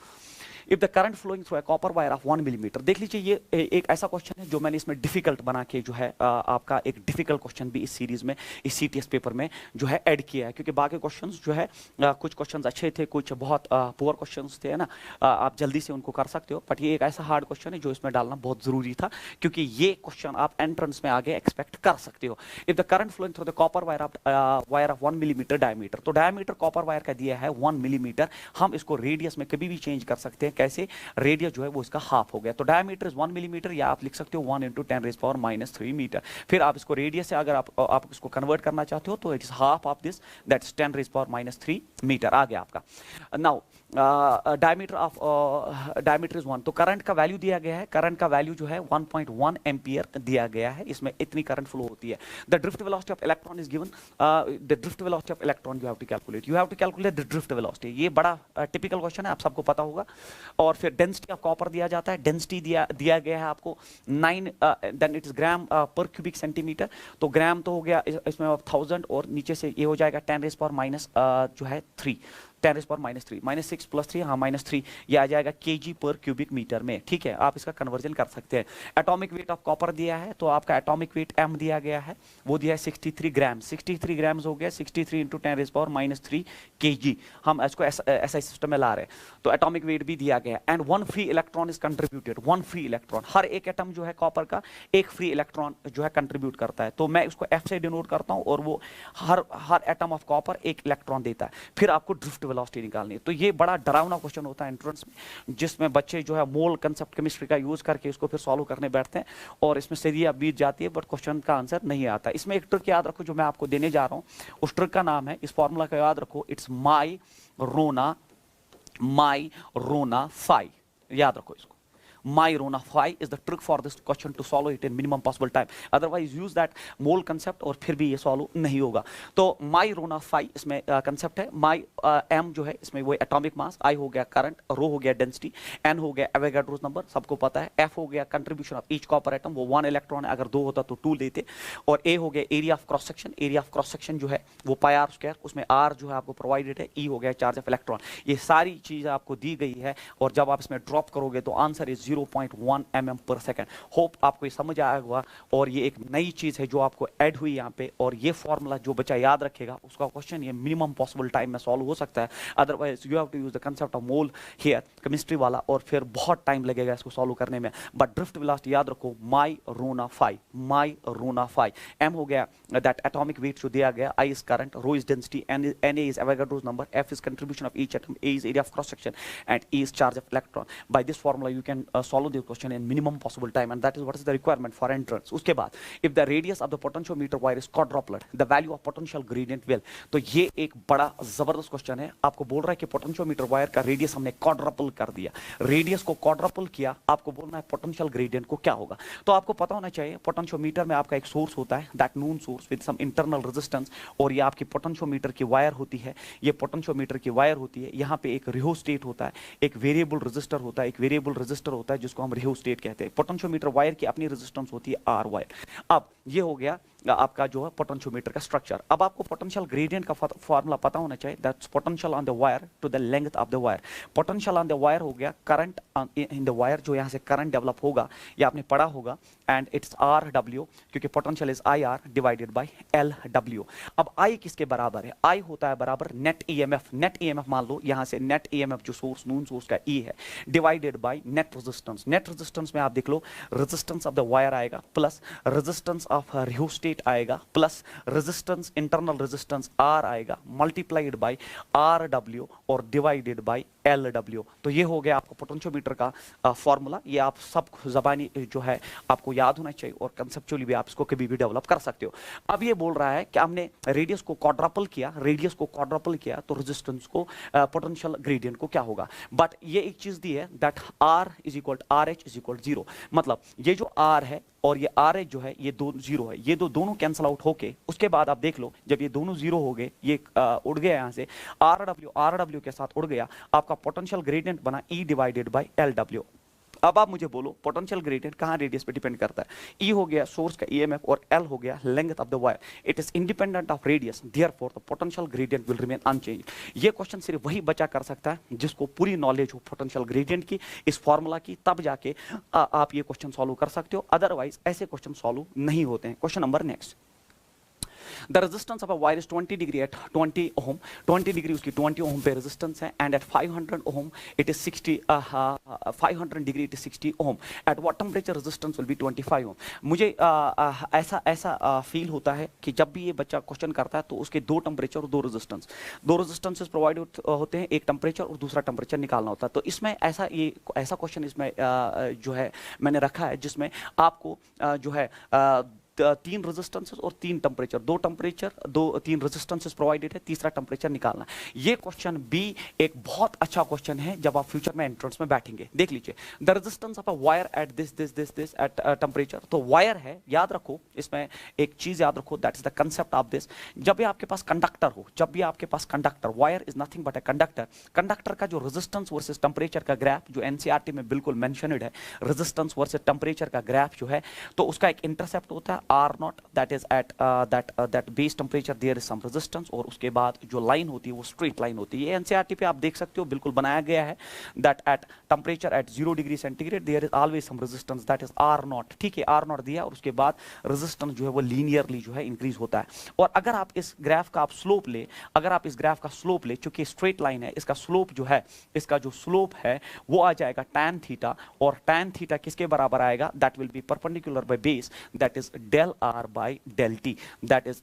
if the current flowing through a copper wire of 1 millimetre. देख लीजिए ये एक ऐसा क्वेश्चन है जो मैंने इसमें डिफिकल्ट बना के जो है आपका एक डिफिकल्ट क्वेश्चन भी इस सीरीज में, इस सीटीएस पेपर में जो है ऐड किया है, क्योंकि बाकी क्वेश्चंस जो है कुछ क्वेश्चंस अच्छे थे, कुछ बहुत पुअर क्वेश्चंस थे, है ना, आप जल्दी से उनको कर सकते हो, बट ये एक ऐसा हार्ड क्वेश्चन है जो इसमें डालना बहुत जरूरी था, क्योंकि ये क्वेश्चन आप एंट्रेंस में आगे एक्सपेक्ट कर सकते हो। If the current flowing through the copper wire of 1 millimetre diameter, तो डायमीटर कॉपर वायर का दिया है 1 मिलीमीटर, हम इसको रेडियस में कभी भी चेंज कर सकते हैं। कैसे? रेडियस जो है वो इसका हाफ हो गया, तो डायमीटर इज 1 मिलीमीटर, या आप लिख सकते हो 1 इंटू 10⁻³ मीटर। फिर आप इसको रेडियस से अगर आप इसको कन्वर्ट करना चाहते हो तो it is half of this, that is 10⁻³ metre आ गया आपका। नाउ डायमीटर इज 1, तो करंट का वैल्यू दिया गया है, करंट का वैल्यू जो है 1.1 एम्पियर दिया गया है, इसमें इतनी करंट फ्लो होती है। The drift velocity of electron is given, the drift velocity of electron you have to calculate the drift velocity. ये बड़ा टिपिकल क्वेश्चन है, आप सबको पता होगा। और फिर डेंसिटी ऑफ कॉपर दिया जाता है, डेंसिटी दिया गया है आपको 9, देन इट इज ग्राम पर क्यूबिक सेंटीमीटर, तो ग्राम तो हो गया इसमें 1000 और नीचे से ये हो जाएगा 10⁻³ जो है 3, 10⁻³ -6 + 3, हाँ -3, ये आ जाएगा kg पर क्यूबिक मीटर में। ठीक है, आप इसका कन्वर्जन कर सकते हैं। एटॉमिक वेट ऑफ कॉपर दिया है, तो आपका एटॉमिक वेट m दिया गया है, वो दिया है 63 ग्राम, 63 ग्राम्स हो गया, 63 × 10⁻³ kg, हम इसको ऐसा सिस्टम में ला रहे हैं, तो एटॉमिक वेट भी दिया गया। And 1 free electron is contributed, 1 free electron, हर एक एटम जो है कॉपर का एक फ्री इलेक्ट्रॉन जो है कंट्रीब्यूट करता है, तो मैं इसको F से डिनोट करता हूं, और वो हर एटम ऑफ कॉपर एक इलेक्ट्रॉन देता है। फिर आपको ड्रिफ्ट वेलोसिटी निकालनी है, तो ये बड़ा डरावना क्वेश्चन होता है एंट्रेंस में, जिसमें बच्चे जो है मोल कंसेप्ट केमिस्ट्री का यूज करके इसको फिर सॉल्व करने बैठते हैं, और इसमें सदियां बीत जाती है, बट क्वेश्चन का आंसर नहीं आता। इसमें एक ट्रिक याद रखो जो मैं आपको देने जा रहा हूं, उस ट्रिक का नाम है, इस फॉर्मूला का याद रखो, इट्स माई रोना फाई, याद रखो इसको। My Rona phi is the trick for this question to solve it in minimum possible time. Otherwise use that mole concept और फिर भी ये solve नहीं होगा। तो my Rona phi इसमें concept है, my m जो है इसमें वो एटॉमिक मास, I हो गया करंट, रो हो गया डेंसिटी, n हो गया एवोगाड्रोस नंबर, सबको पता है, f हो गया contribution of each copper atom, वो 1 इलेक्ट्रॉन है, अगर 2 होता तो 2 लेते, और a हो गया area of cross section, area of cross section जो है वो πr², उसमें r जो है आपको प्रोवाइडेड है, e हो गया चार्ज ऑफ इलेक्ट्रॉन। ये सारी चीज आपको दी गई है, और जब आप इसमें ड्रॉप करोगे तो आंसर इज 0.1 mm/s। होप आपको ये समझ आया होगा, और ये एक नई चीज है जो आपको ऐड हुई यहाँ पे, और ये फॉर्मूला जो बच्चा याद रखेगा उसका क्वेश्चन ये मिनिमम पॉसिबल टाइम में सॉल्व हो सकता है। Otherwise you have to use the concept of mole here, chemistry वाला, और फिर बहुत टाइम लगेगा इसको सॉल्व करने में। बट ड्रिफ्ट वेलोसिटी याद रखो, माई रोना फाई, m हो गया दैट एटॉमिक वेट जो दिया गया, I is current, rho is density, Na is Avogadro's number, F is contribution of each atom, A is area of cross section, and E is charge of electron. By this formula you can solve the question in minimum possible time, and that is what is the requirement for entrance. उसके बाद if the radius of the potentiometer wire is quadruplet, the value of potential gradient will. तो ये एक बड़ा जबरदस्त क्वेश्चन है, आपको बोल रहा है कि पोटेंशियोमीटर वायर का रेडियस हमने क्वाड्रपल कर दिया, रेडियस को क्वाड्रपल किया, आपको बोलना है पोटेंशियल ग्रेडियंट को क्या होगा। तो आपको पता होना चाहिए पोटेंशियोमीटर में आपका एक सोर्स होता है, that known source with some internal resistance, और ये आपकी पोटेंशियोमीटर की वायर होती है, ये पोटेंशियोमीटर की वायर होती है, यहाँ पे एक रिहोस्टेट होता है, एक वेरिएबल रेजिस्टर होता है, एक वेरिएबल रेजिस्टर होता है जिसको हम रिहोस्टेट कहते हैं। पोटेंशियोमीटर वायर की अपनी रेजिस्टेंस होती है आर वायर। अब ये हो गया आपका जो है पोटेंशियोमीटर का स्ट्रक्चर। अब आपको पोटेंशियल ग्रेडियंट का फार्मूला पता होना चाहिए, that's potential on the wire to the length of the wire. Potential on the wire हो गया करंट इन द वायर, जो यहाँ से करंट डेवलप होगा, ये आपने पढ़ा होगा, एंड इट्स आर डब्ल्यू, क्योंकि potential is I R divided by L W. अब आई किसके बराबर है? आई होता है बराबर नेट ईएमएफ। नेट ईएमएफ मान लो यहाँ से नेट ईएमएफ जो सोर्स नून सोर्स का ई है, divided by net resistance. Net resistance में आप देख low resistance of the wire आएगा, प्लस रेजिस्टेंस ऑफ रिहोस्टेट आएगा, plus resistance internal resistance R आएगा, मल्टीप्लाइड बाय आर डब्ल्यू और डिवाइडेड बाय एल डब्ल्यू। तो ये हो गया आपको पोटेंशियोमीटर का फॉर्मूला। ये आप सब जबानी जो है आपको याद होना चाहिए, और कंसेप्चुअली भी आप इसको कभी भी डेवलप कर सकते हो। अब ये बोल रहा है कि हमने रेडियस को क्वाड्रपल किया, रेडियस को क्वाड्रपल किया तो रेजिस्टेंस को पोटेंशियल ग्रेडियंट को क्या होगा। बट ये एक चीज दी है that R is equal R H is equal 0, मतलब ये जो आर है और ये आर एच जो है ये दो जीरो है, ये दोनों कैंसल आउट होके उसके बाद आप देख लो जब ये दोनों जीरो हो गए, ये उड़ गया यहाँ से, आर डब्ल्यू के साथ उड़ गया, आपका पोटेंशियल ग्रेडियंट बना ई डिवाइडेड बाय एल डब्ल्यू। अब आप मुझे बोलो पोटेंशियल ग्रेडियंट कहाँ रेडियस पे डिपेंड करता है? ई हो गया सोर्स का ईएमएफ और एल हो गया length of the wire. It is independent of radius, therefore the potential gradient will remain unchange. ये क्वेश्चन सिर्फ वही बच्चा कर सकता है जिसको पूरी नॉलेज हो पोटेंशियल ग्रेडियंट की, इस फॉर्मूला की, तब जाके आप ये क्वेश्चन सॉल्व कर सकते हो, अदरवाइज ऐसे क्वेश्चन सॉल्व नहीं होते हैं। Question number next, the resistance of a wire is 20 degree at 20 ohm, 20 degree उसकी 20 ohm पे resistance है, and at 500 ohm it is 60 500 degree it is 60 ohm, at what temperature resistance will be 25 ohm। मुझे ऐसा फील होता है कि जब भी ये बच्चा क्वेश्चन करता है तो उसके दो टेम्परेचर और दो रेजिस्टेंसेस प्रोवाइड होते हैं, एक टेम्परेचर और दूसरा टेम्परेचर निकालना होता है। तो इसमें ऐसा क्वेश्चन इसमें जो है मैंने रखा है जिसमें आपको जो है तीन रेजिस्टेंसेस और तीन टेम्परेचर, तीन रेजिस्टेंसेस प्रोवाइडेड है, तीसरा टेम्परेचर निकालना। ये क्वेश्चन भी एक बहुत अच्छा क्वेश्चन है जब आप फ्यूचर में एंट्रेंस में बैठेंगे। देख लीजिए, the resistance of a wire at this at temperature. तो वायर है, याद रखो इसमें एक चीज याद रखो, that is the concept of this. जब भी आपके पास कंडक्टर हो, wire is nothing but a conductor का जो रेजिस्टेंस वर्सेस टेम्परेचर का ग्राफ जो एनसीईआरटी में बिल्कुल मेंशनड है, रेजिस्टेंस वर्सेस टेम्परेचर का ग्राफ जो है, तो उसका एक इंटरसेप्ट होता है R0, that is at that base temperature there is some resistance, और उसके बाद जो लाइन होती है वो स्ट्रेट लाइन होती है। ये एनसीईआरटी पे आप देख सकते हो, बिल्कुल बनाया गया है, that at temperature at 0 degree centigrade there is always some resistance, that is R0। ठीक है, R0 दिया और उसके बाद रेजिस्टेंस जो है वो लीनियरली जो है इंक्रीज होता है। और अगर आप इस ग्राफ का स्लोप ले, चूंकि स्ट्रेट लाइन है, इसका स्लोप जो है, इसका जो स्लोप है वो आ जाएगा tan थीटा, और tan थीटा किसके बराबर आएगा? That will be perpendicular by base, that is del R by del T, that is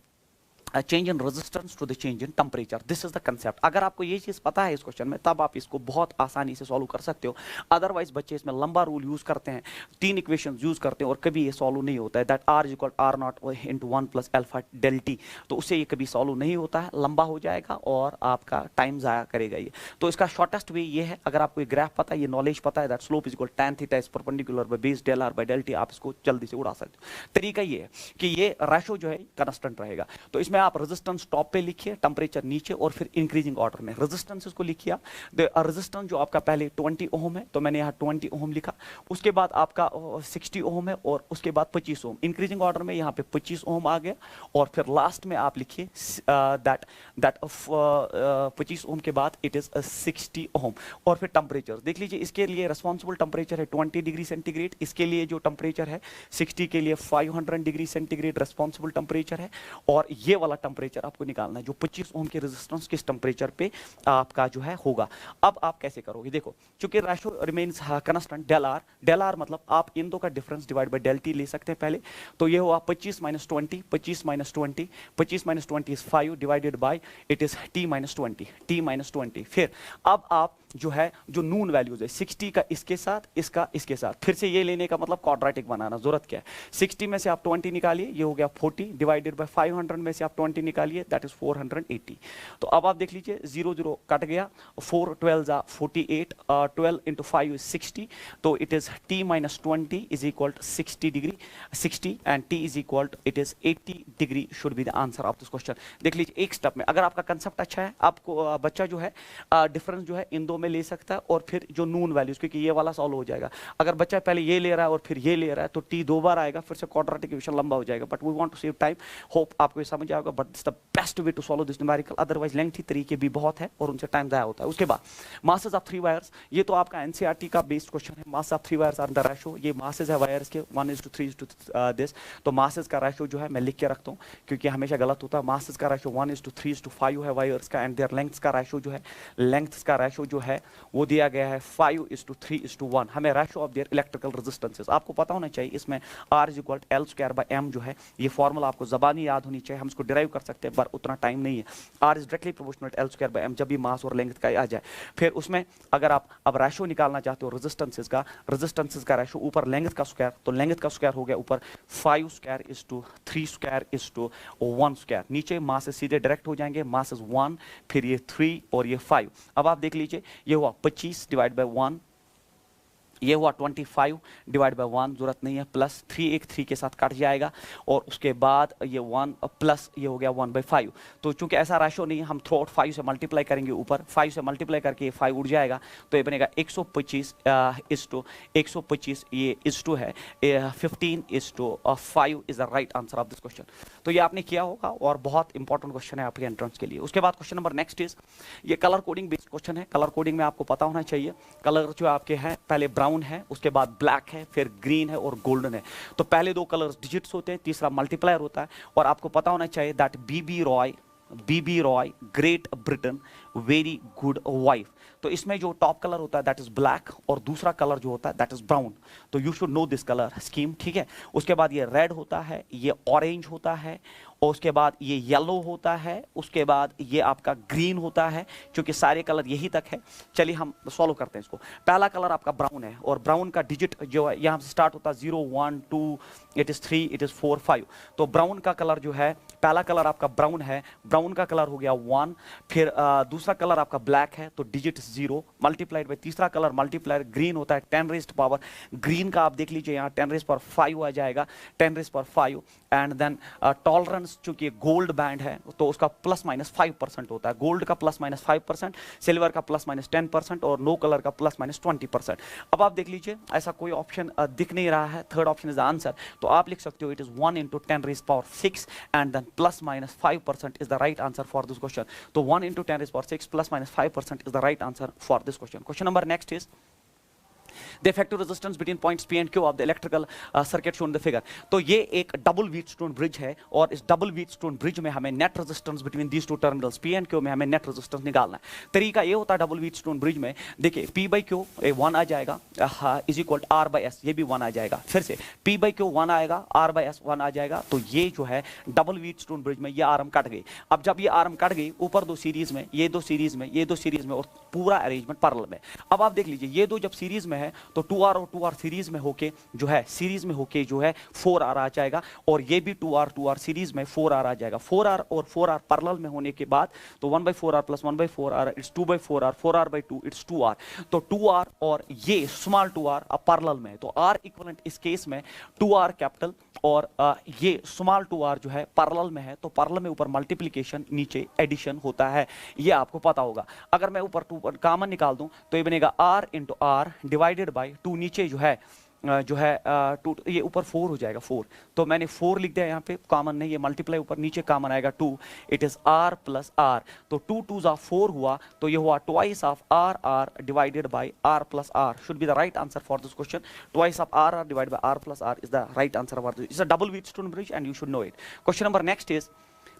a change in resistance to the change in temperature. This is the concept. अगर आपको ये चीज पता है इस क्वेश्चन में, तब आप इसको बहुत आसानी से सॉल्व कर सकते हो। अदरवाइज बच्चे इसमें लंबा रूल यूज करते हैं, तीन इक्वेशंस यूज करते हैं और कभी ये सॉल्व नहीं होता है, that R equal R0 into 1 plus alpha del T। तो उससे ये कभी सॉल्व नहीं होता है, लंबा हो जाएगा और आपका टाइम जाया करेगा ये। तो इसका शॉर्टेस्ट वे ये है, अगर आपको ये ग्राफ पता है, ये नॉलेज पता है, that slope is equal tan theta is perpendicular by base del R by del T, आप इसको जल्दी से उड़ा सकते हो। तरीका ये है कि ये रेशो जो है कांस्टेंट रहेगा। तो इसमें आप रेजिस्टेंस टॉप पे लिखिए, टेम्परेचर नीचे, और फिर इंक्रीजिंग ऑर्डर में रेजिस्टेंसेस को लिखिए। रेजिस्टेंस जो आपका पहले 20 ओम है, तो मैंने यहाँ 20 ओम लिखा, उसके बाद आपका 60 ओम है, और उसके बाद 25 ओम। इंक्रीजिंग ऑर्डर में यहाँ पे 25 ओम आ गया, और फिर लास्ट में आप लिखिए दैट 25 ओम के बाद इट इज 60 ओम। और फिर टेम्परेचर देख लीजिए, इसके लिए रेस्पॉन्सिबल टेम्परेचर है 20 डिग्री सेंटीग्रेड, इसके लिए जो टेम्परेचर है 60 के लिए 500 डिग्री सेंटीग्रेड रेस्पॉन्सिबल टेम्परेचर है, और ये वाला टेम्परेचर आपको निकालना है जो 25 ओम के रेजिस्टेंस किस टेम्परेचर पे आपका जो है होगा। अब आप कैसे करोगे? देखो, चूंकि ratio remains constant del R मतलब आप इन दो का difference divide by del T ले सकते हैं पहले। तो ये हुआ 25 - 20, 25 - 20, 25 - 20 is 5 divided by it is T - 20, T - 20। फिर अब आप जो है जो नून वैल्यूज है 60 का इसके साथ, इसका इसके साथ, फिर से ये लेने का मतलब क्वाड्रेटिक बनाना, जरूरत क्या है 60 में से आप 20 निकालिए, ये हो गया 40 डिवाइडेड बाय 500 में से आप 20 निकालिए, दैट इज 480। तो अब आप देख लीजिए 0 0 कट गया, 4 12 48, 12 into 5 is 60, तो it is t minus 20 is equal to 60 degree 60 and t is equal to it is 80 degree should be the answer of this question। देख लीजिए एक स्टेप में अगर आपका कंसेप्ट अच्छा है, आपको बच्चा जो है डिफरेंस जो है इन दो में ले सकता है और फिर जो नून वैल्यूज, क्योंकि ये वाला सॉल्व हो जाएगा। अगर बच्चा पहले ये ले रहा है और फिर ये ले रहा है तो टी दो बार आएगा, फिर से क्वाड्रेटिक इक्वेशन लंबा हो जाएगा। But we want to save time, hope आपको ये समझ आएगा। But this the best way to solve this numerical, otherwise lengthy तरीके भी बहुत है और उनसे टाइम ज़ाया होता है। उसके बाद मासेस ऑफ 3 वायर्स, ये तो आपका एनसीईआरटी का बेस्ड क्वेश्चन है। Mass of 3 wires are the ratio, ये मासेस है वायर्स के 1:3 दिस, तो मासेस का रेशो जो है मैं लिख के रखता हूँ क्योंकि हमेशा गलत होता है। मासेस का रेशो 1:3:5 है वायर्स का, एंड देयर लेंथ्स का रेशो जो है, लेंथ्स का रेशो जो है वो दिया गया है 5:3:1। हमें ratio of their electrical resistances आपको पता होना चाहिए। इसमें R = L² जो है, ये फॉर्मूला आपको जबानी याद होनी चाहिए, हम इसको डिराइव कर सकते हैं पर उतना टाइम नहीं है। R is directly proportional L² जब भी मास और लेंथ का आ जाए। फिर उसमें अगर आप अब रेशो निकालना चाहते हो रेजिस्टेंसेस का रेशो ऊपर लेंथ का स्क्वायर, तो लेंथ का स्क्वायर हो गया ऊपर 5²3²1², नीचे मास सीधे डायरेक्ट हो जाएंगे, मास 1 फिर ये 3 और ये 5। अब आप देख लीजिए ये हुआ 25 डिवाइड बाय 1, ये हुआ 25 डिवाइड बाय 1, जरूरत नहीं है, प्लस 3 एक 3 के साथ कट जाएगा और उसके बाद ये 1 प्लस ये हो गया 1/5। तो चूंकि ऐसा रेशो नहीं है, हम थ्रू आउट 5 से मल्टीप्लाई करेंगे, ऊपर 5 से मल्टीप्लाई करके ये 5 उड़ जाएगा, तो ये बनेगा 125 ये इस टू है 15:5 is the right answer of this question. तो ये आपने किया होगा और बहुत इंपॉर्टेंट क्वेश्चन है आपके एंट्रेंस के लिए। उसके बाद क्वेश्चन नंबर नेक्स्ट इज, ये कलर कोडिंग बेस्ड क्वेश्चन है। कलर कोडिंग में आपको पता होना चाहिए कलर जो आपके हैं, पहले ब्राउन है, उसके बाद ब्लैक है, फिर ग्रीन है और गोल्डन है। तो पहले दो कलर्स डिजिट्स होते हैं, तीसरा मल्टीप्लायर होता है। और आपको पता होना चाहिए that BB Roy Great Britain very good wife. तो इसमें जो टॉप कलर होता है दैट इज ब्लैक और दूसरा कलर जो होता है दैट इज ब्राउन। तो you should no this colour scheme, ठीक है। उसके बाद ये रेड होता है, ये ऑरेंज होता है, और उसके बाद ये येलो होता है, उसके बाद ये आपका ग्रीन होता है, क्योंकि सारे कलर यही तक है। चलिए हम सॉल्व करते हैं इसको। पहला कलर आपका ब्राउन है और ब्राउन का डिजिट जो है यहाँ से स्टार्ट होता है 0 1 2, इट इज 3, इट इज 4 5। तो ब्राउन का कलर जो है, पहला कलर आपका ब्राउन है, ब्राउन का कलर हो गया 1, फिर दूसरा कलर आपका ब्लैक है तो डिजिट 0 मल्टीप्लाइड बाय तीसरा कलर मल्टीप्लाइड ग्रीन होता है 10⁻⁵ ग्रीन का आप देख लीजिए यहाँ 10⁻⁵ आ जाएगा, 10⁻⁵। एंड देन टॉलरेंस चूंकि गोल्ड बैंड है तो उसका ±5% होता है, गोल्ड का ±5%, सिल्वर का +-10% और नो कलर का +-20%। अब आप देख लीजिए ऐसा कोई ऑप्शन दिख नहीं रहा है, third option is the answer. तो आप लिख सकते हो it is 1 × 10⁻⁶ and then +-5% is the right answer for this question. तो 1 × 10⁻⁶ +-5% is the right answer for this question. Question number next is the effective resistance between points P and Q of the electrical circuit shown in the figure। तो ये एक डबल व्हीटस्टोन ब्रिज है और इस डबल व्हीटस्टोन ब्रिज में हमें net resistance between these two terminals P and Q में हमें नेट रेजिस्टेंस निकालना है। तरीका ये होता है डबल व्हीटस्टोन ब्रिज में, देखिए P/Q 1 आ जाएगा इज इक्वल R/S, ये भी 1 आ जाएगा। फिर से P/Q 1 आएगा, R/S 1 आ जाएगा। तो ये जो है डबल व्हीटस्टोन ब्रिज में ये आर्म कट गई। अब जब ये आर्म कट गई, ऊपर दो सीरीज में, ये दो सीरीज में, ये दो सीरीज में और पूरा अरेंजमेंट पैरेलल में। अब आप देख लीजिए ये दो जब सीरीज में है तो 2R और 2R सीरीज में होके जो है 4R आ जाएगा, और ये भी 2R सीरीज में 4R आ जाएगा। 4R और 4R पैरेलल में होने के बाद तो 1/4R + 1/4R it's 2/4R, 4R/2 it's 2R। तो 2R और ये स्मॉल 2R अब पैरेलल में है, तो R इक्विवेलेंट इस केस में 2R कैपिटल और ये स्मॉल 2R जो है पैरेलल में है, तो पैरेलल में ऊपर मल्टीप्लिकेशन नीचे एडिशन होता है, ये आपको पता होगा। अगर मैं ऊपर 2 कॉमन निकाल दूं तो ये बनेगा R × R डिवाइडेड बाय 2, नीचे जो है 2, ये ऊपर 4 हो जाएगा 4। तो मैंने 4 लिख दिया यहाँ पे, कॉमन नहीं, ये मल्टीप्लाई ऊपर नीचे कॉमन आएगा 2, इट इज R + R। तो 2 2s are 4 हुआ, तो ये हुआ twice of R divided by R + R should be the right answer for this question. twice of R divided by R + R is the right answer for this. It's a double Wheatstone bridge and you should know it. Question number next is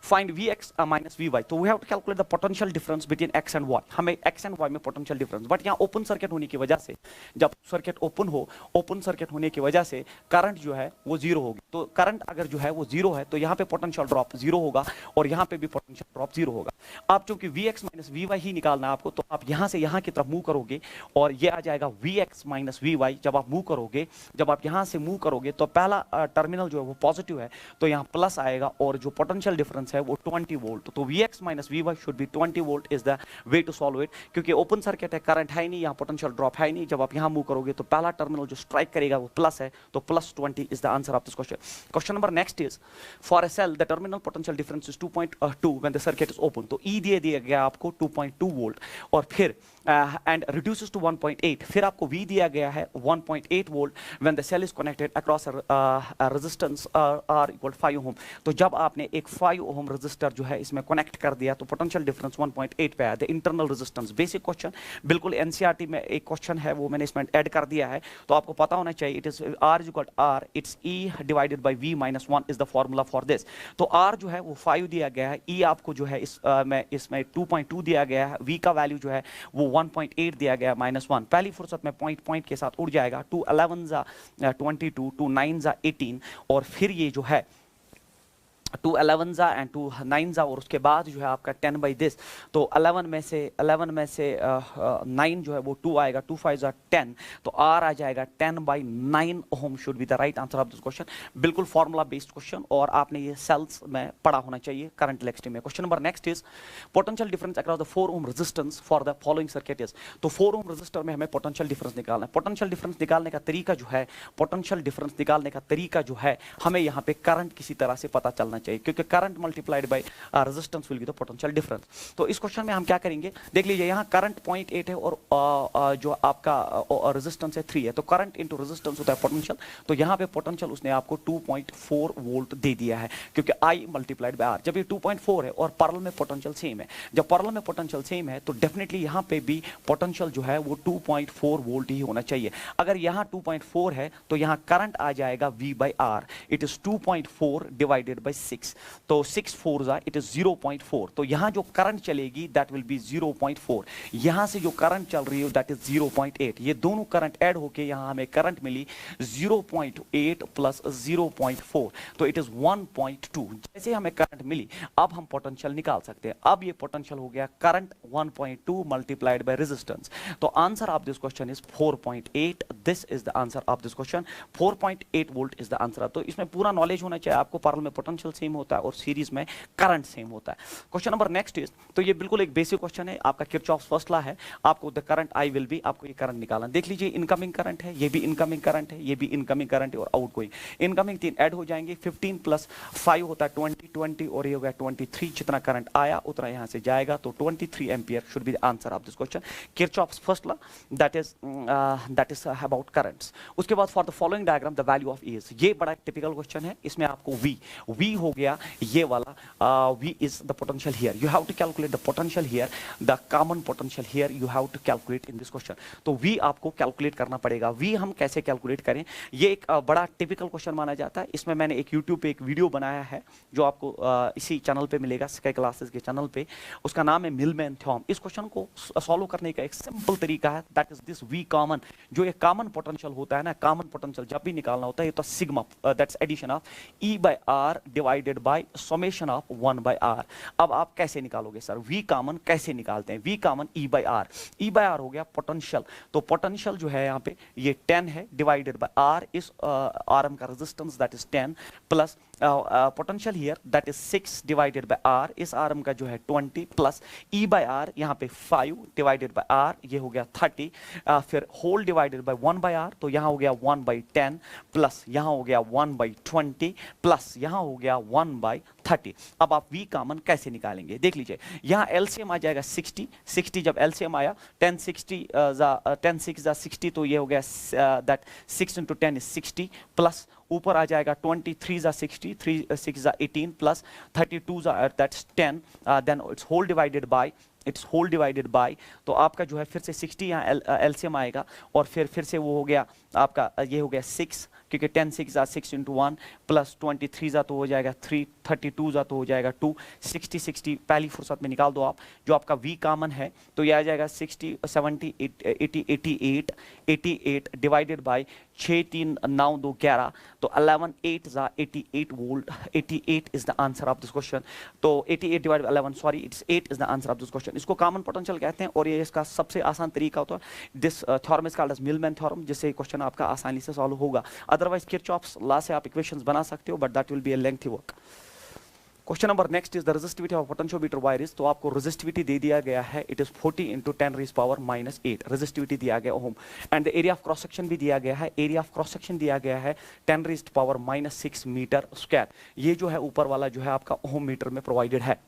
find V X minus V Y, तो we have to calculate the potential difference between X and Y, हमें एक्स एंड वाई में पोटेंशियल डिफरेंस, बट यहाँ ओपन सर्किट होने की वजह से, जब सर्किट ओपन हो, ओपन सर्किट होने की वजह से करंट जो है वो जीरो होगी, तो करंट अगर जो है वो जीरो है तो यहाँ पे पोटेंशियल ड्रॉप जीरो होगा और यहाँ पे भी पोटेंशियल ड्रॉप जीरो होगा। आप चूंकि V X minus V Y ही निकालना है आपको, तो आप यहाँ से यहाँ की तरफ मूव करोगे और ये आ जाएगा V X minus V Y. जब आप मूव करोगे, जब आप यहाँ से मूव करोगे तो पहला टर्मिनल जो है वो पॉजिटिव है, तो यहाँ प्लस आएगा और जो पोटेंशियल डिफरेंस है वो 20 वोल्ट, तो V X minus V Y should be 20 volt is the way to solve it, क्योंकि ओपन सर्किट है, करंट है नहीं, यहाँ पोटेंशियल ड्रॉप है नहीं। जब आप यहाँ मूव करोगे तो पहला टर्मिनल जो स्ट्राइक करेगा वो प्लस है, तो plus 20 is the answer of this question. Question number next is for a cell the terminal potential difference is 2.2 when the circuit is open, तो ई दे दिया गया आपको 2.2 वोल्ट और फिर एंड रिड्यूसेस टू 1.8, फिर आपको वी दिया गया है 1.8 volt when the cell is connected across resistance R equal 5 ohm, तो जब आपने एक 5 ओम रेजिस्टर जो है इसमें कनेक्ट कर दिया तो पोटेंशियल डिफरेंस 1.8 पे आया। The internal resistance, basic question, बिल्कुल एनसीईआरटी में एक क्वेश्चन है वो मैंने इसमें ऐड कर दिया है, तो आपको पता होना चाहिए। It is R is equal R, it's E divided by V minus 1 is the formula for this. तो आर जो है वो 5 दिया गया है, ई आपको जो है इसमें 2.2 दिया गया है, वी का वैल्यू जो है वो 1.8 दिया गया माइनस 1, पहली फुर्सत में पॉइंट के साथ उड़ जाएगा, 2 11 जा 22, 2 9 जा 18 और फिर ये जो है 2 11 जा एंड 2 9 जा और उसके बाद जो है आपका 10 बाई दिस, तो 11 में से 9 जो है वो 2 आएगा, 2 5 जा 10, तो आर आ जाएगा 10 by 9 ohm should be the right answer of this question. बिल्कुल फॉर्मूला बेस्ड क्वेश्चन और आपने ये सेल्स में पढ़ा होना चाहिए करंट इलेक्ट्रिक में। Question number next is potential difference across the 4 ohm resistance for the following circuit is, तो 4 ओम रेजिस्टर में हमें पोटेंशियल डिफरेंस निकालना है। पोटेंशियल डिफरेंस निकालने का तरीका जो है, पोटेंशियल डिफरेंस निकालने का तरीका जो है, हमें यहाँ पे करंट किसी तरह से पता चलना चाहिए, क्योंकि current multiplied by resistance will give the potential difference. तो इस क्वेश्चन में हम क्या करेंगे, देख लीजिए यहाँ करंट 0.8 है और जो आपका रेजिस्टेंस है 3 है, तो करंट इनटू रेजिस्टेंस होता है पोटेंशियल, तो यहाँ पे पोटेंशियल उसने आपको 2.4 वोल्ट दे दिया है, क्योंकि आई मल्टीप्लाइड बाय आर। जब ये 2.4 है और पैरेलल में पोटेंशियल सेम है, जब पैरेलल में पोटेंशियल सेम है तो डेफिनेटली यहाँ पे भी पोटेंशियल जो है वो 2.4 वोल्ट ही होना चाहिए। अगर यहाँ 2.4 है तो यहाँ करंट आ जाएगा V by R, it is 2.4 divided by 6, तो 6 4 जा इट इज 0.4, तो यहां जो करंट चलेगी दैट विल बी 0.4, यहां से जो करंट चल रही है दैट इज 0.8, ये दोनों करंट ऐड होके यहां हमें करंट मिली 0.8 प्लस 0.4, तो इट इज 1.2। जैसे हमें करंट मिली अब हम पोटेंशियल निकाल सकते हैं। अब ये पोटेंशियल हो गया करंट 1.2 मल्टीप्लाइड बाय रेजिस्टेंस, तो answer of this question is 4.8। This is the answer of this question, 4.8 volt is the answer. तो इसमें पूरा नॉलेज होना चाहिए आपको, पैरेलल में पोटेंशियल सेम होता है और सीरीज में करंट सेम होता है। क्वेश्चन नंबर नेक्स्ट इज, तो ये बिल्कुल एक बेसिक क्वेश्चन है, आपका किरचॉफ्स फर्स्ट लॉ है, आपको the current I will be, आपको ये करंट निकालना। देख लीजिए इनकमिंग करंट है, ये भी इनकमिंग करंट है, ये भी इनकमिंग करंट है और आउटगोइंग। इनकमिंग 3 ऐड हो जाएंगे, 15 प्लस 5 होता है 20 और ये हो गया 23, जितना करंट आया उतना यहां से जाएगा, तो 23 ampere should be the answer of this question. Kirchhoff's first law that is about currents. उसके बाद for the following diagram the value of A is, ये बड़ा टिपिकल क्वेश्चन है, इसमें आपको वी हो गया ये वाला, V is the potential here. You have to calculate the potential here, the common potential here. You have to calculate in this question. तो V आपको कैलकुलेट करना पड़ेगा। V हम कैसे कैलकुलेट करें, ये एक बड़ा टिपिकल क्वेश्चन माना जाता है। इसमें मैंने एक YouTube पे एक वीडियो बनाया है जो आपको इसी चैनल पे मिलेगा, स्काई क्लासेस के चैनल पे, उसका नाम है मिलमैन थ्योरम। इस क्वेश्चन को सॉल्व करने का एक सिंपल तरीका है, that is this V common, जो एक कॉमन पोटेंशियल होता है ना, कॉमन पोटेंशियल जब भी निकालना होता है तो sigma, that's addition of E by R divided by summation of 1 by R. अब आप कैसे निकालोगे सर, वी कॉमन कैसे निकालते हैं, we common E by R, E by R हो गया पोटेंशियल, तो पोटेंशियल जो है यहाँ पे ये 10 है डिवाइडेड बाय आर, इस आरएम का resistance that is 10 plus potential here that is 6 divided by R, इस आरएम का जो है 20 प्लस ई बाय आर यहाँ पे 5 डिवाइडेड बाय आर, ये हो गया 30, फिर whole divided by 1 by R, तो यहाँ हो गया 1 बाय 10 प्लस यहाँ हो गया 1 बाय 20 प्लस यहाँ हो गया 1 बाय 30। अब आप v कॉमन कैसे निकालेंगे, देख लीजिए यहाँ एलसीएम आ जाएगा 60 जब एलसीएम आया 10 6 जा 60, तो ये हो गया दैट 6 into 10 is 60 प्लस ऊपर आ जाएगा 23 जा 60, 3 6 जा 18 प्लस 32 जा that's 10, then it's whole divided by, तो आपका जो है फिर से 60 यहाँ एलसीएम आएगा और फिर से वो हो गया आपका, ये हो गया 6, क्योंकि 10 6 जा 6 into 1 प्लस 23 जा तो हो जाएगा 3 32 जा तो हो जाएगा 2, 60 60 पहली फुर्सत में निकाल दो आप, जो आपका v कॉमन है तो ये आ जाएगा 60 70 80 88 88 डिवाइडेड बाय 6 3 9 2 11, तो 11 8 जा 88 volt, 88 is the answer of this question. तो 88 divided by 11, sorry it's 8 is the answer of this question. इसको कॉमन पोटेंशियल कहते हैं और ये इसका सबसे आसान तरीका होता है। This theorem is called as Millman theorem, जिससे क्वेश्चन आपका आसानी से सॉल्व होगा। अदरवाइज किरचॉफ्स लॉ से आप इक्वेशंस बना सकते हो, but that will be a lengthy work. Question number next is the resistivity of potentiometer wire is, तो आपको रेजिस्टिविटी दे दिया गया है, इट इज 40 × 10⁻⁻8 रेजिस्टिविटी दिया गया ohm, and the area of cross section भी दिया गया है, एरिया ऑफ क्रॉस सेक्शन दिया गया है 10⁻⁻6 मीटर स्क्वायर। ये जो है ऊपर वाला जो है आपका ओम मीटर में प्रोवाइडेड है।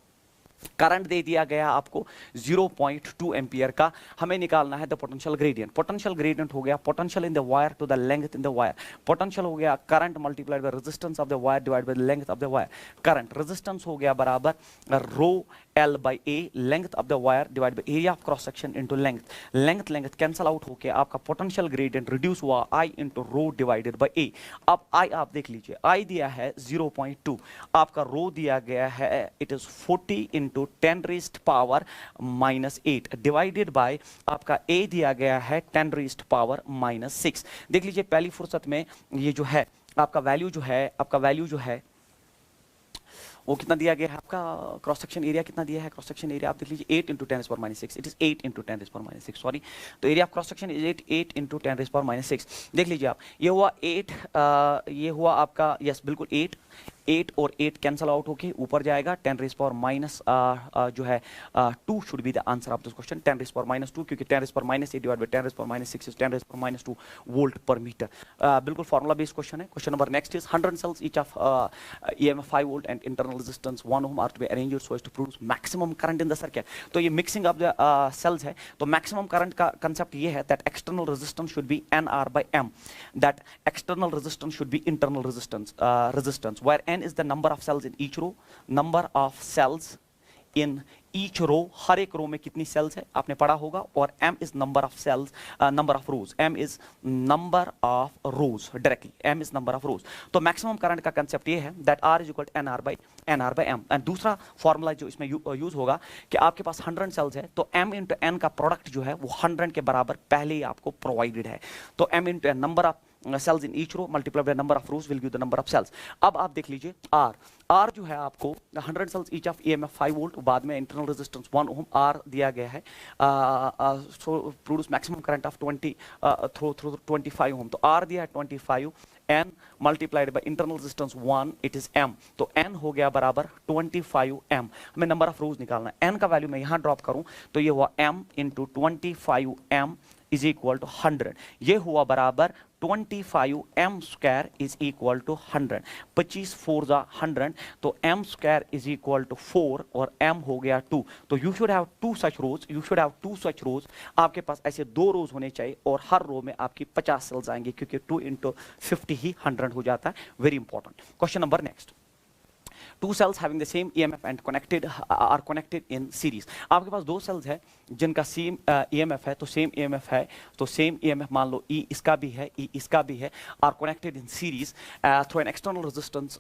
करंट दे दिया गया आपको 0.2 एम्पियर का, हमें निकालना है the potential gradient. Potential gradient हो गया potential in the wire to the length in the wire, potential हो गया current multiplied by resistance of the wire divide by the length of the wire, current resistance हो गया बराबर rho L by A, length of the wire divide by area of cross section into length, length cancel out होके आपका पोटेंशियल ग्रेडियंट रिड्यूस हुआ I into rho divided by A। अब I आप देख लीजिए, I दिया है 0.2, आपका रो दिया गया है इट इज 40 × 10⁻⁻8 डिवाइडेड बाय आपका A दिया गया है 10⁻⁻6। देख लीजिए पहली फुर्सत में ये जो है आपका वैल्यू जो है वो कितना दिया गया है, आपका क्रॉस सेक्शन एरिया कितना दिया है, क्रॉस सेक्शन एरिया आप देख लीजिए 8 × 10⁻⁻6, इट इज 8 × 10⁻⁻6 सॉरी, तो area of cross section is 8 × 10⁻⁻6। देख लीजिए आप, ये हुआ 8, ये हुआ आपका यस बिल्कुल 8 और 8 कैंसल आउट होके ऊपर जाएगा 10⁻⁻, जो है 2 should be the answer of this question, 10⁻⁻2, क्योंकि 10⁻8 डिवाइड बाय 10⁻6 इज 10⁻2 वोल्ट पर मीटर। बिल्कुल फार्मूला बेस्ड क्वेश्चन है। Question number next is 100 cells each of EMF 5 volt and internal resistance 1 ohm are to be arranged so as to produce maximum current in the circuit। तो ये मिक्सिंग ऑफ द सेल्स है, तो मैक्सिमम करंट का कंसेप्ट ये है that external resistance should be NR/M, that external resistance should be internal resistance where N is the number of cells in each row, number of cells in each row, हर एक रो में कितनी सेल्स है आपने पढ़ा होगा, और M is number of cells, number of rows, M is number of rows directly, M is number of rows। तो मैक्सिमम करंट का कंसेप्ट ये है that R is equal to NR/M। And दूसरा फॉर्मूला जो इसमें यूज होगा कि आपके पास 100 सेल्स है तो M into N का प्रोडक्ट जो है वो 100 के बराबर पहले ही आपको प्रोवाइडेड है, तो M into N number of cells in each row multiplied by number of rows will give the number of cells। अब आप देख लीजिए R जो है आपको 100 cells each of EMF 5 volt, बाद में internal resistance 1 ohm, R दिया गया है, so produce maximum current of through 25 ohm, तो R दिया है 25, N multiplied by internal resistance 1 it is M, तो N हो गया बराबर 25 M। हमें number of rows निकालना है, N का वैल्यू मैं यहाँ ड्रॉप करूँ तो ये हुआ M into 25 M is equal to 100, ये हुआ बराबर 25 M square is equal to 100, 25 4 जा 100, तो M square is equal to 4 और M हो गया 2, तो you should have two such rows, आपके पास ऐसे 2 रोज होने चाहिए और हर रो में आपकी 50 सेल्स आएंगे, क्योंकि 2 into 50 ही 100 हो जाता है। Very important question number next, two cells having the same EMF and are connected in series। आपके पास 2 सेल्स है जिनका सेम EMF है, तो सेम EMF है, तो सेम EMF मान लो E इसका भी है, E इसका भी है, are connected in series through an external resistance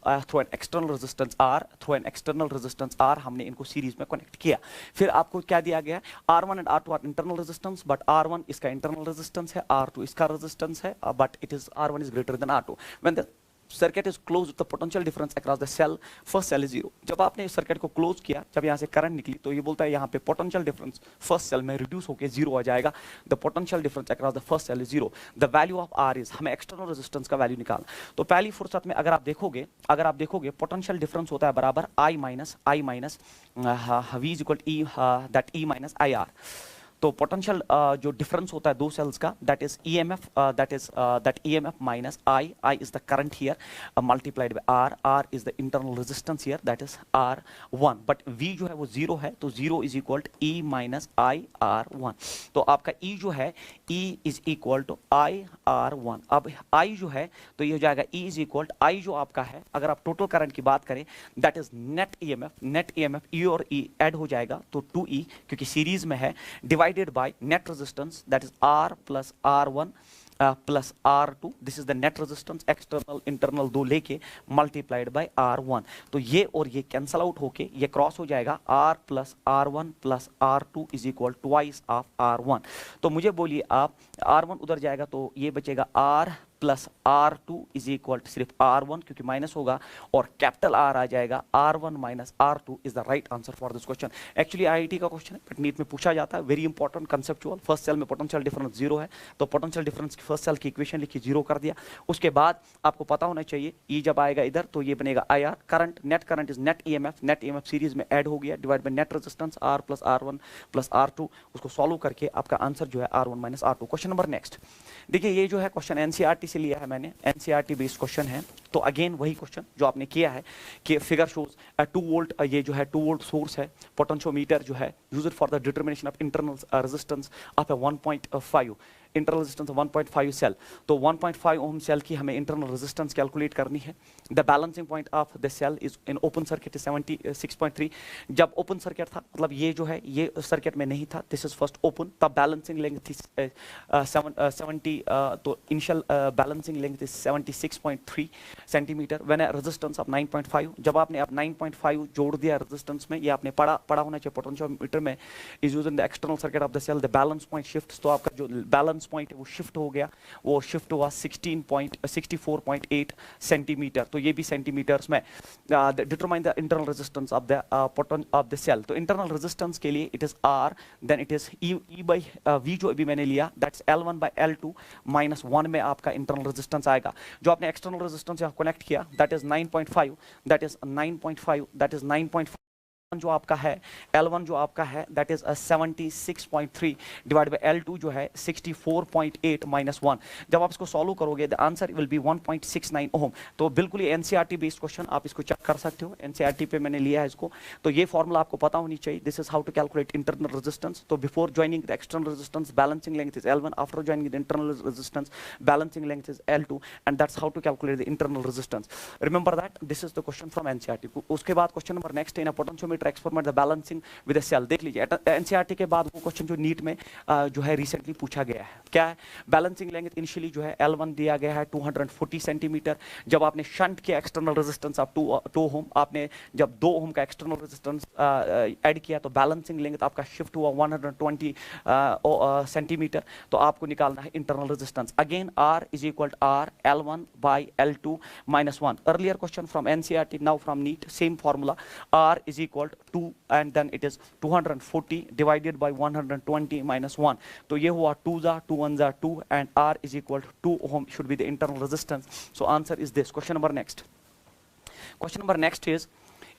R, हमने इनको सीरीज में कनेक्ट किया। फिर आपको क्या दिया गया, R1 and R2 are internal resistance, but R1 इसका internal resistance है, R2 इसका resistance है, but it is R1 is greater than R2। When the circuit is close, the potential difference across the cell, first cell is 0। जब आपने सर्किट को क्लोज किया, जब यहाँ से करंट निकली तो ये बोलता है यहाँ पे पोटेंशियल डिफरेंस फर्स्ट सेल में रिड्यूस होकर 0 आ जाएगा, the potential difference across the first cell is 0। The value of R is, हमें एक्सटर्नल रेजिस्टेंस का वैल्यू निकालना, तो पहली फुर्सत में अगर आप देखोगे पोटेंशियल डिफरेंस होता है बराबर I minus V is equal E that E minus IR। तो पोटेंशियल जो डिफरेंस होता है 2 सेल्स का, that is EMF, that EMF minus I is the current here multiplied by R is the internal resistance here, that is R1, but V जो है वो 0 है, तो 0 is equal to E minus IR1, तो आपका E जो है E is equal to IR1। अब I जो है तो ये हो जाएगा E is equal to I जो आपका है, अगर आप टोटल करंट की बात करें that is net EMF E और E ऐड हो जाएगा तो 2E, क्योंकि सीरीज में है, divided by net resistance that is R plus R1 plus R2, this is the net resistance, external internal दो लेके मल्टीप्लाइड बाय R1। तो ये और ये कैंसल आउट होके ये क्रॉस हो जाएगा, R plus R1 plus R2 is equal twice of R1। तो मुझे बोलिए आप, R1 उधर जाएगा तो ये बचेगा R plus R2 is equal सिर्फ R1 क्योंकि माइनस होगा, और कैपिटल R आ जाएगा, R1 minus R2 is the right answer for this question. Actually IIT का क्वेश्चन है, बट नीट में पूछा जाता है, very important conceptual. First cell में पोटेंशियल डिफरेंस जीरो है, तो पोटेंशियल डिफरेंस की फर्स्ट सेल की इक्वेशन लिखी, जीरो कर दिया। उसके बाद आपको पता होना चाहिए ई जब आएगा इधर तो ये बनेगा IR, current, net current is net EMF, net EMF series में ऐड हो गया, divide by net resistance R plus R1 plus R2, उसको सॉल्व करके आपका आंसर जो है R1 minus R2। Question number next देखिए, ये जो है क्वेश्चन एनसीईआरटी से लिया है मैंने, एनसीईआरटी बेस्ड क्वेश्चन है। तो अगेन वही क्वेश्चन जो आपने किया है कि फिगर शोज 2 वोल्ट, ये जो है 2 वोल्ट सोर्स है, पोटेंशियोमीटर जो है used for the determination of internal resistance of a 1.5 internal resistance 1.5 cell. तो 1.5 ओम सेल की हमें इंटरनल रेजिस्टेंस कैलकुलेट करनी है। The balancing point of the cell is in open circuit 76.3। जब ओपन सर्किट था, मतलब ये जो है ये सर्किट में नहीं था, दिस इज फर्स्ट ओपन, तब बैलेंसिंग लेंथ थी 70, तो initial balancing length is 76.3 centimetre when A resistance of 9.5। जब आपने अब 9.5 जोड़ दिया रेजिस्टेंस में, ये आपने पढ़ा होना चाहिए पोटेंशियोमीटर में, is used in the external circuit of the cell, the balance point shift. तो आपका जो बैलेंस पॉइंट है वो शिफ्ट हो गया, वो शिफ्ट हुआ 64.8 सेंटीमीटर। तो ये भी सेंटीमीटर्स में। Determine the internal resistance of the cell. तो इंटरनल रेजिस्टेंस के लिए it is R, then it is E by V जो अभी मैंने लिया, that's L1 by L2 minus 1 में आपका इंटरनल रेजिस्टेंस आएगा। जो आपने एक्सटर्नल रेजिस्टेंस यहाँ कनेक्ट किया, that is 9.5, that is 9.5, that is 9.5 जो आपका है, L1 जो आपका है that is 76.3 divide by L2 जो है 64.8 माइनस 1। जब आप इसको सॉल्व करोगे द आंसर विल बी 1.69 ओम। तो बिल्कुल ये एनसीईआरटी बेस्ड क्वेश्चन, आप इसको चेक कर सकते हो, एनसीईआरटी पे मैंने लिया है इसको। तो ये फॉर्मूला आपको पता होनी चाहिए, this is how to calculate internal resistance. तो before joining the external resistance balancing length is L1, after joining the internal resistance balancing length is L2, and that's how to calculate the internal resistance. Remember that, this is the question from NCERT. उसके बाद question number next in a potentiometer experiment the balancing with a cell. देख लीजिए एनसीईआरटी के बाद वो क्वेश्चन जो नीट में जो है रिसेंटली पूछा गया है, क्या है, बैलेंसिंग लेंथ इनिशियली जो है L1 दिया गया है 240 सेंटीमीटर। जब आपने शंट किया एक्सटर्नल रेजिस्टेंस ऑफ 2 ओम, आपने जब 2 ओम का एक्सटर्नल रेजिस्टेंस ऐड किया तो बैलेंसिंग लेंथ आपका शिफ्ट हुआ 120 सेंटीमीटर। तो आपको निकालना है internal resistance. Again R is equal to R L1 by L2 minus 1। Earlier question from NCERT, now from NEET, same formula, R is equal to 2 and then it is 240 divided by 120 minus 1. तो ये हुआ 2 1 2 and R is equal to 2 ohm should be the internal resistance. So answer is this. Question number next. Question number next is,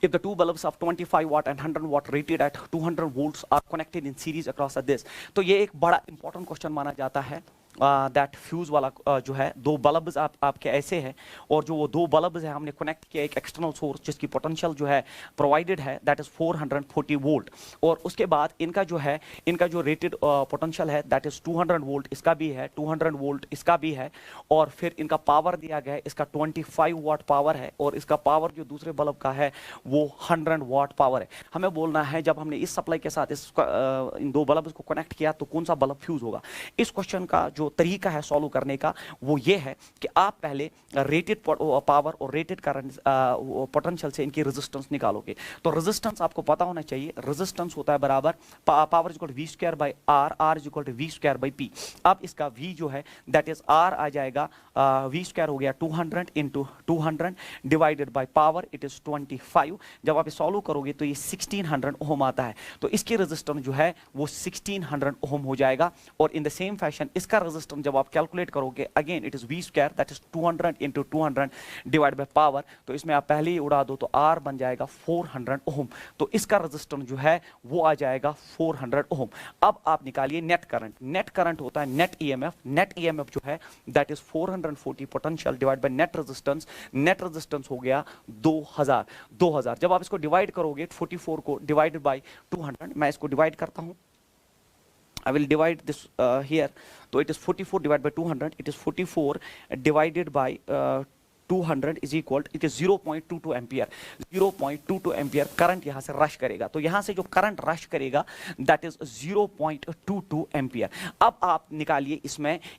if the two bulbs of 25 watt and 100 watt rated at 200 volts are connected in series across this. तो ये एक बड़ा important question माना जाता है। दैट फ्यूज वाला जो है, दो बल्ब्स आपके ऐसे हैं, और जो वो दो बल्ब्स है हमने कनेक्ट किया एक एक्सटर्नल सोर्स जिसकी पोटेंशियल जो है प्रोवाइडेड है दैट इज 440 वोल्ट, और उसके बाद इनका जो रेटेड पोटेंशियल है दैट इज 200 वोल्ट, इसका भी है 200 वोल्ट, इसका भी है, और फिर इनका पावर दिया गया है, इसका 25 वाट पावर है, और इसका पावर जो दूसरे बल्ब का है वो 100 वाट पावर है। हमें बोलना है जब हमने इस सप्लाई के साथ इन दो बल्ब को कनेक्ट किया तो कौन सा बल्ब फ्यूज होगा। इस क्वेश्चन का जो तरीका है सॉल्व करने का वो ये है कि आप पहले रेटेड पावर और रेटेड करंट पोटेंशियल से इनकी रेजिस्टेंस निकालोगे। तो रेजिस्टेंस आपको पता होना चाहिए, रेजिस्टेंस होता है बराबर power equal to V square by R, R equal to V square by P। अब इसका V जो है दैट इज R आ जाएगा, V स्क्वायर हो गया 200 into 200 divided by power it is 25। जब आप सॉल्व करोगे तो ये 1600 ओम आता है, तो इसकी रेजिस्टेंस जो है वो 1600 ओम हो जाएगा। और इन द सेम फैशन इसका रेजिस्टेंस जब आप कैलकुलेट करोगे again it is V square that is 200 into 200 divide by power, तो इसमें आप पहले ही उड़ा दो तो R बन जाएगा 400 ओम। तो इसका रेजिस्टेंस जो है वो आ जाएगा 400 ओम। अब आप निकालिए नेट करंट। नेट करंट होता है नेट EMF, नेट EMF जो है that is 440 potential divide by net resistance, net resistance हो गया 2000। जब आप इसको डिवाइड करोगे 44 को डिवाइडेड बाय 200, मैं इसको डिवाइड करता हूं, I will divide this here. So it is 44 divided by 200. It is 44 divided by 200 is equal it is 0.22 ampere, 0.22 ampere current यहां से रश करेगा। तो यहां से जो करंट रश करेगा दैट इज 0.22 एम्पियर। अब आप निकालिए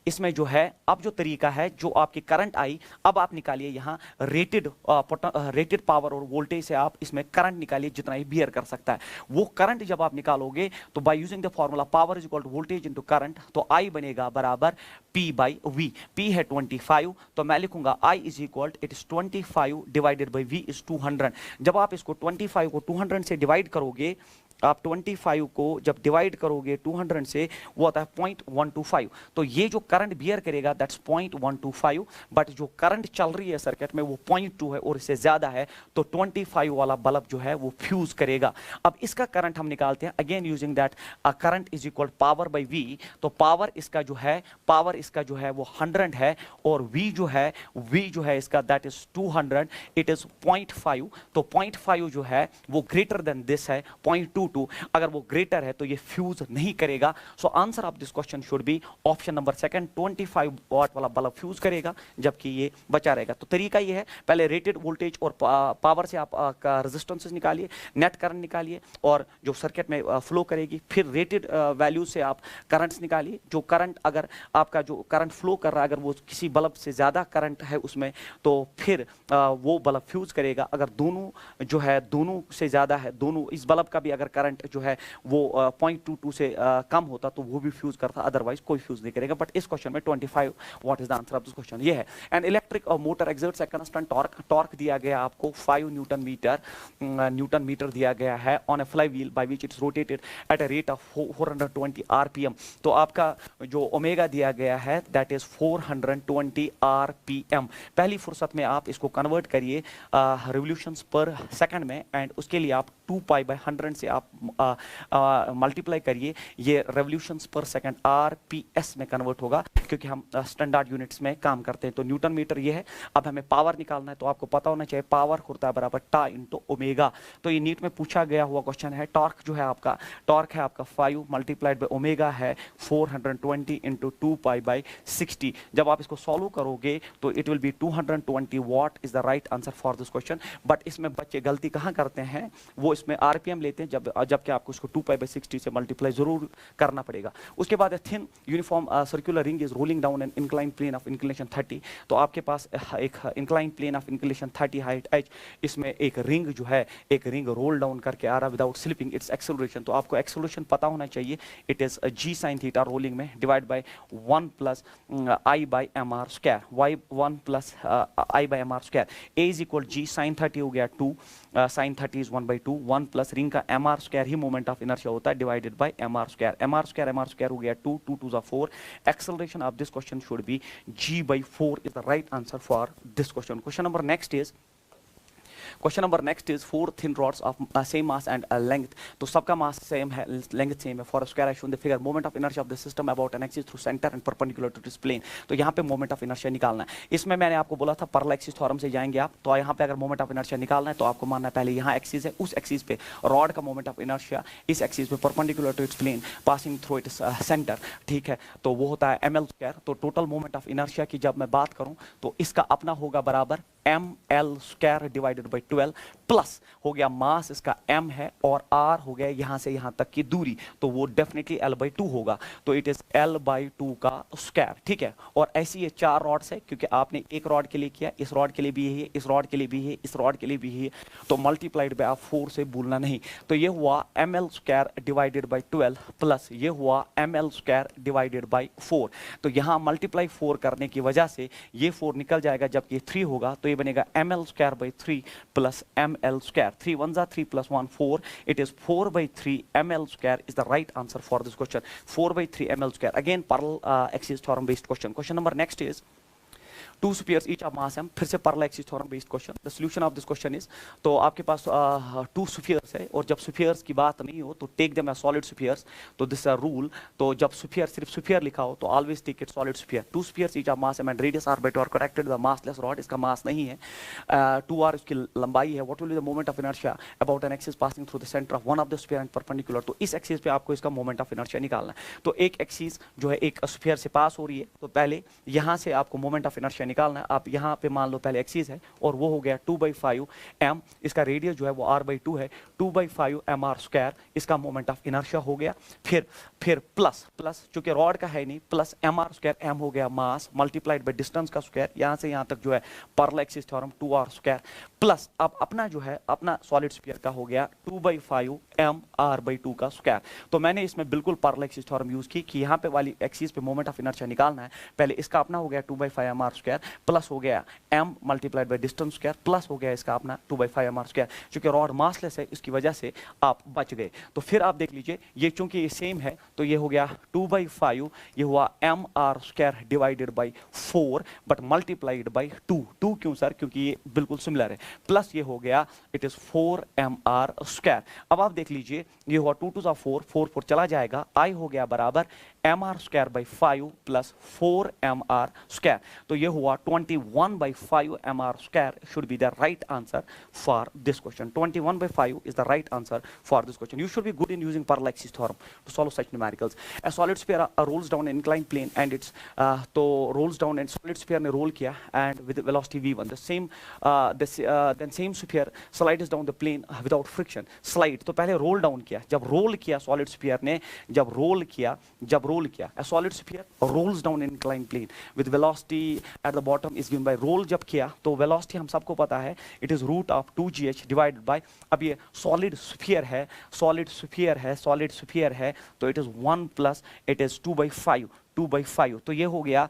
इसमें जो है, अब जो तरीका है, जो आपकी करंट आई, अब आप निकालिए यहां रेटेड पावर और वोल्टेज से आप इसमें करंट निकालिए जितना ही बियर कर सकता है। वो करंट जब आप निकालोगे तो by using the formula power is equal to voltage into current, तो आई बनेगा बराबर P बाई वी। P है 25, तो मैं लिखूंगा I is equal it is 25 divided by V is 200। जब आप इसको 25 को 200 से डिवाइड करोगे, आप 25 को जब डिवाइड करोगे 200 से, वो आता है 0.125। तो ये जो करंट बियर करेगा दैट्स 0.125, बट जो करंट चल रही है सर्किट में वो 0.2 है और इससे ज्यादा है, तो 25 वाला बल्ब जो है वो फ्यूज करेगा। अब इसका करंट हम निकालते हैं again using that current is equal power by V. तो पावर इसका जो है वो 100 है, और V जो है इसका दैट इज 200, इट इज 0.5। तो 0.5 जो है वो ग्रेटर देन दिस है 0.22। अगर वो ग्रेटर है तो ये फ्यूज नहीं करेगा। So answer of this question should be option number second, 25 वाट वाला बल्ब फ्यूज करेगा जबकि ये बचा रहेगा। तो तरीका ये है, पहले रेटेड वोल्टेज और पावर से आप रेजिस्टेंसेस निकालिए, नेट करंट निकालिए और जो सर्किट में फ्लो करेगी, फिर रेटेड वैल्यू से आप करंट्स निकालिए। जो करंट, अगर आपका जो करंट फ्लो कर रहा है अगर वो किसी बल्ब से ज्यादा करंट है उसमें, तो फिर वो बल्ब फ्यूज करेगा। अगर दोनों से ज्यादा है, दोनों, इस बल्ब का भी अगर करंट जो है वो 0.22 से कम होता तो वो भी फ्यूज करता, अदरवाइज कोई फ्यूज नहीं करेगा। बट इस क्वेश्चन में 25 what is the answer of this question ये है। And electric motor exerts a constant torque दिया गया आपको 5 न्यूटन मीटर दिया गया है on a fly wheel by which it's rotated at a rate of 420 RPM. तो आपका जो ओमेगा दिया गया है दैट इज 420 आरपीएम। पहली फुर्सत में आप इसको कन्वर्ट करिए रिवोल्यूशंस पर सेकंड में, एंड उसके लिए आप 2 पाई बाय 100 से आप मल्टीप्लाई करिए, ये रेवोल्यूशंस पर सेकंड आरपीएस में कन्वर्ट होगा क्योंकि हम स्टैंडर्ड यूनिट्स में काम करते हैं। तो न्यूटन मीटर ये है। अब हमें पावर निकालना है, तो आपको पता होना चाहिए पावर होता है बराबर टा इंटू ओमेगा। तो ये नीट में पूछा गया हुआ क्वेश्चन है। टॉर्क जो है आपका 5 मल्टीप्लाइड बाय ओमेगा है 420 इंटू 2 पाई बाई 60। जब आप इसको सॉल्व करोगे तो it will B 220 what is the right answer for this question. But इसमें बच्चे गलती कहाँ करते हैं, वो इसमें आरपीएम लेते हैं जबकि आपको इसको 2 पाई बाई 60 से मल्टीप्लाई जरूर करना पड़ेगा। उसके बाद thin uniform circular ring is rolling down an incline plane of inclination 30। तो आपके पास एक incline plane of inclination 30 height h, इसमें एक रिंग रोल डाउन करके आ रहा विदाउट स्लिपिंग इट्स एक्सेलरेशन। तो आपको एक्सेलरेशन पता होना चाहिए, it is g sin theta rolling में divide by 1 plus i by mr square, y 1 plus i by mr square. a is equal g sin 30 हो गया 2, sin 30 इज 1/2, 1 प्लस रिंग का mr स्क्वायर ही मोमेंट ऑफ इनर्शिया होता है डिवाइडेड बाय mr स्क्वायर हो गया 2 2 2 4। Acceleration of this question should be g/4 is the right answer for this question. Question number next is 4 thin rods of same mass and length. तो सबका मास सेम है, लेंथ सेम है। For a square I shown the figure moment of inertia of the system about an axis through center and perpendicular to this plane. तो यहाँ पे moment of inertia निकालना है। इसमें मैंने आपको बोला था पैरेलल एक्सिस थ्योरम से जाएंगे आप, तो यहाँ पे अगर moment of inertia निकालना है तो आपको मानना है पहले यहाँ एक्सिस है, उस एक्सिस पे रॉड का moment of inertia इस एक्सिस पे perpendicular to its plane passing through its center, ठीक है, तो वो होता है ml स्क्वायर। तो टोटल मोमेंट ऑफ इनर्शिया की जब मैं बात करूं तो इसका अपना होगा बराबर ml square divided by 12 plus हो गया मास इसका m है और r हो गया यहां से यहां तक की दूरी, तो वो डेफिनेटली l/2 होगा। तो इट इज l/2 का स्क्वायर, ठीक है। और ऐसी ये 4 रॉड्स है क्योंकि आपने एक रॉड के लिए किया, इस रॉड के लिए भी यही है, इस रॉड के लिए भी है, इस रॉड के लिए भी है, तो मल्टीप्लाइड बाय आप 4 से भूलना नहीं। तो ये हुआ ml square divided by 12 plus ये हुआ ml स्क्वायर डिवाइडेड बाय 4। तो यहां मल्टीप्लाई 4 करने की वजह से ये 4 निकल जाएगा, जबकि ये 3 होगा तो ये बनेगा ml square by 3 plus ml square. 3 1 जा 3 plus 1 4, it is 4/3 ml square is the right answer for this question. 4/3 ml square, again parallel axis theorem based question. Question number next is 2 spheres each of mass m, फिर से parallel axis theorem based question. The solution of this question is, तो आपके पास 2 स्फीयर्स है और जब स्फीयर्स की बात नहीं हो तो take them as solid spheres. तो दिस इज अ रूल, तो जब स्फीयर सिर्फ स्फीयर लिखा हो तो always take it solid sphere. 2 spheres each of mass m and radius r by 2 are connected the massless rod, इसका मास नहीं है, 2r इसकी लंबाई है। What will be the moment of inertia about an axis passing through the centre of one of the sphere and perpendicular. तो इस एक्सिस पे आपको इसका मोमेंट ऑफ इनर्शिया निकालना है। तो एक एक्सिस जो है एक स्फीयर से पास हो रही है, तो पहले यहां से आपको मोमेंट ऑफ इनर्शिया निकालना है। आप यहाँ पे मान लो पहले एक्सिस है और वो हो गया 2/5 m, इसका रेडियस जो है वो r/2 है, 2/5 mr², इसका मोमेंट ऑफ इनर्शिया हो गया। फिर प्लस चूंकि रॉड का है नहीं, प्लस mr², m हो गया मास मल्टीप्लाइड बाय डिस्टेंस का स्क्वायर, यहाँ से यहाँ तक जो है parallel axis theorem 2r², plus अब अपना जो है अपना सॉलिड स्फीयर का हो गया 2/5 mr/2 का स्क्वायर। तो मैंने इसमें बिल्कुल पैरेलल एक्सिस थ्योरम यूज की कि यहाँ पे वाली एक्सिस पे मोमेंट ऑफ इनर्शिया निकालना है। पहले इसका अपना हो गया 2/5 mr² प्लस हो गया m multiplied by distance square plus हो गया इसका अपना 2/5 mr²। चूंकि रॉड मासलेस है इसकी वजह से आप बच गए। तो फिर आप देख लीजिए ये चूंकि ये सेम है तो ये हो गया 2/5, ये हुआ mr² divided by 4 but multiplied by 2 क्यों सर? क्योंकि ये बिल्कुल सिमिलर है। प्लस ये हो गया इट इज 4 mr²। अब आप देख लीजिए ये हुआ 2 2 4, 4 चला जाएगा, i हो गया बराबर mr²/5 प्लस 4 mr²। तो ये हुआ 21/5 mr² should be the right answer for this question. 21/5 is the right answer for this question. You should be good in using parallel axis theorem to solve such numericals. A solid sphere rolls down an inclined plane and it's तो rolls down and solid sphere ने roll किया and with velocity v1. Then same sphere slides down the plane without friction. Slide तो पहले roll down किया, जब roll किया solid sphere ने, जब roll किया a solid sphere rolls down an inclined plane with velocity at the bottom is given by roll जब किया तो velocity हम सबको पता है it is root of 2gh divided by, अब ये solid sphere है तो it is 1 plus it is 2/5 तो ये हो गया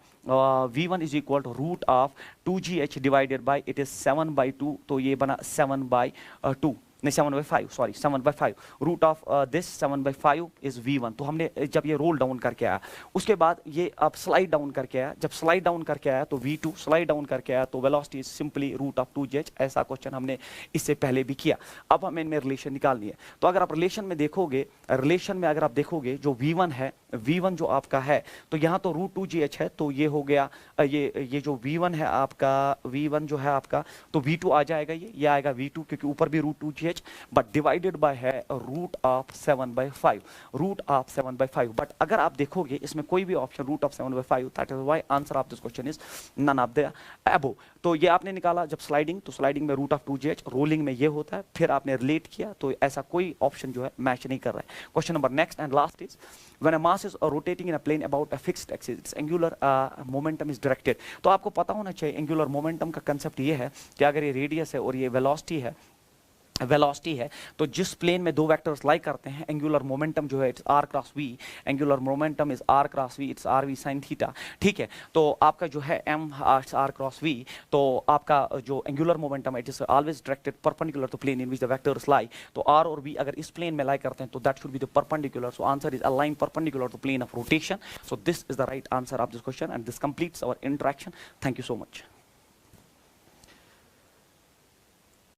v1 is equal to root of 2gh divided by it is 7/2 तो ये बना 7/2 नहीं 7/5 sorry 7/5 root of this 7/5 is v1। तो हमने जब ये रोल डाउन करके आया उसके बाद ये अब स्लाइड डाउन करके आया, जब स्लाइड डाउन करके आया तो v2 स्लाइड डाउन करके आया तो velocity is simply root of 2gh। ऐसा क्वेश्चन हमने इससे पहले भी किया। अब हमें इनमें रिलेशन निकालनी है। तो अगर आप रिलेशन में देखोगे, रिलेशन में अगर आप देखोगे जो v1 है, v1 जो आपका है तो यहाँ तो रूट 2gh है तो ये हो गया ये जो v1 है आपका, v1 जो है आपका तो v2 आ जाएगा, ये आएगा v2 क्योंकि ऊपर भी root 2gh but divided by है रूट ऑफ 7/5 बट अगर आप देखोगे इसमें कोई भी option root of 7/5, that is why answer of this question is none of the above. तो ये आपने निकाला जब स्लाइडिंग, तो स्लाइडिंग में रूट ऑफ 2gh, रोलिंग में ये होता है, फिर आपने रिलेट किया तो ऐसा कोई ऑप्शन जो है मैच नहीं कर रहा है। Question number next and last is when a mass is rotating in a plane about a fixed axis its angular momentum is directed. तो आपको पता होना चाहिए एंगुलर मोमेंटम का कंसेप्ट ये है कि अगर ये रेडियस है और ये वेलोसिटी है तो जिस प्लेन में दो वेक्टर्स लाई करते हैं एंगुलर मोमेंटम जो है it's r cross v, angular momentum is r cross v, it's r v sin theta. ठीक है, तो आपका जो है m r क्रॉस v, तो आपका जो एंगुलर मोमेंटम है it is always directed perpendicular to plane in which the vectors lie. तो r और v अगर इस प्लेन में लाई करते हैं तो that should be the perpendicular, so answer is align perpendicular to plane of rotation. So this is the right answer of this question and this completes our interaction. Thank you so much.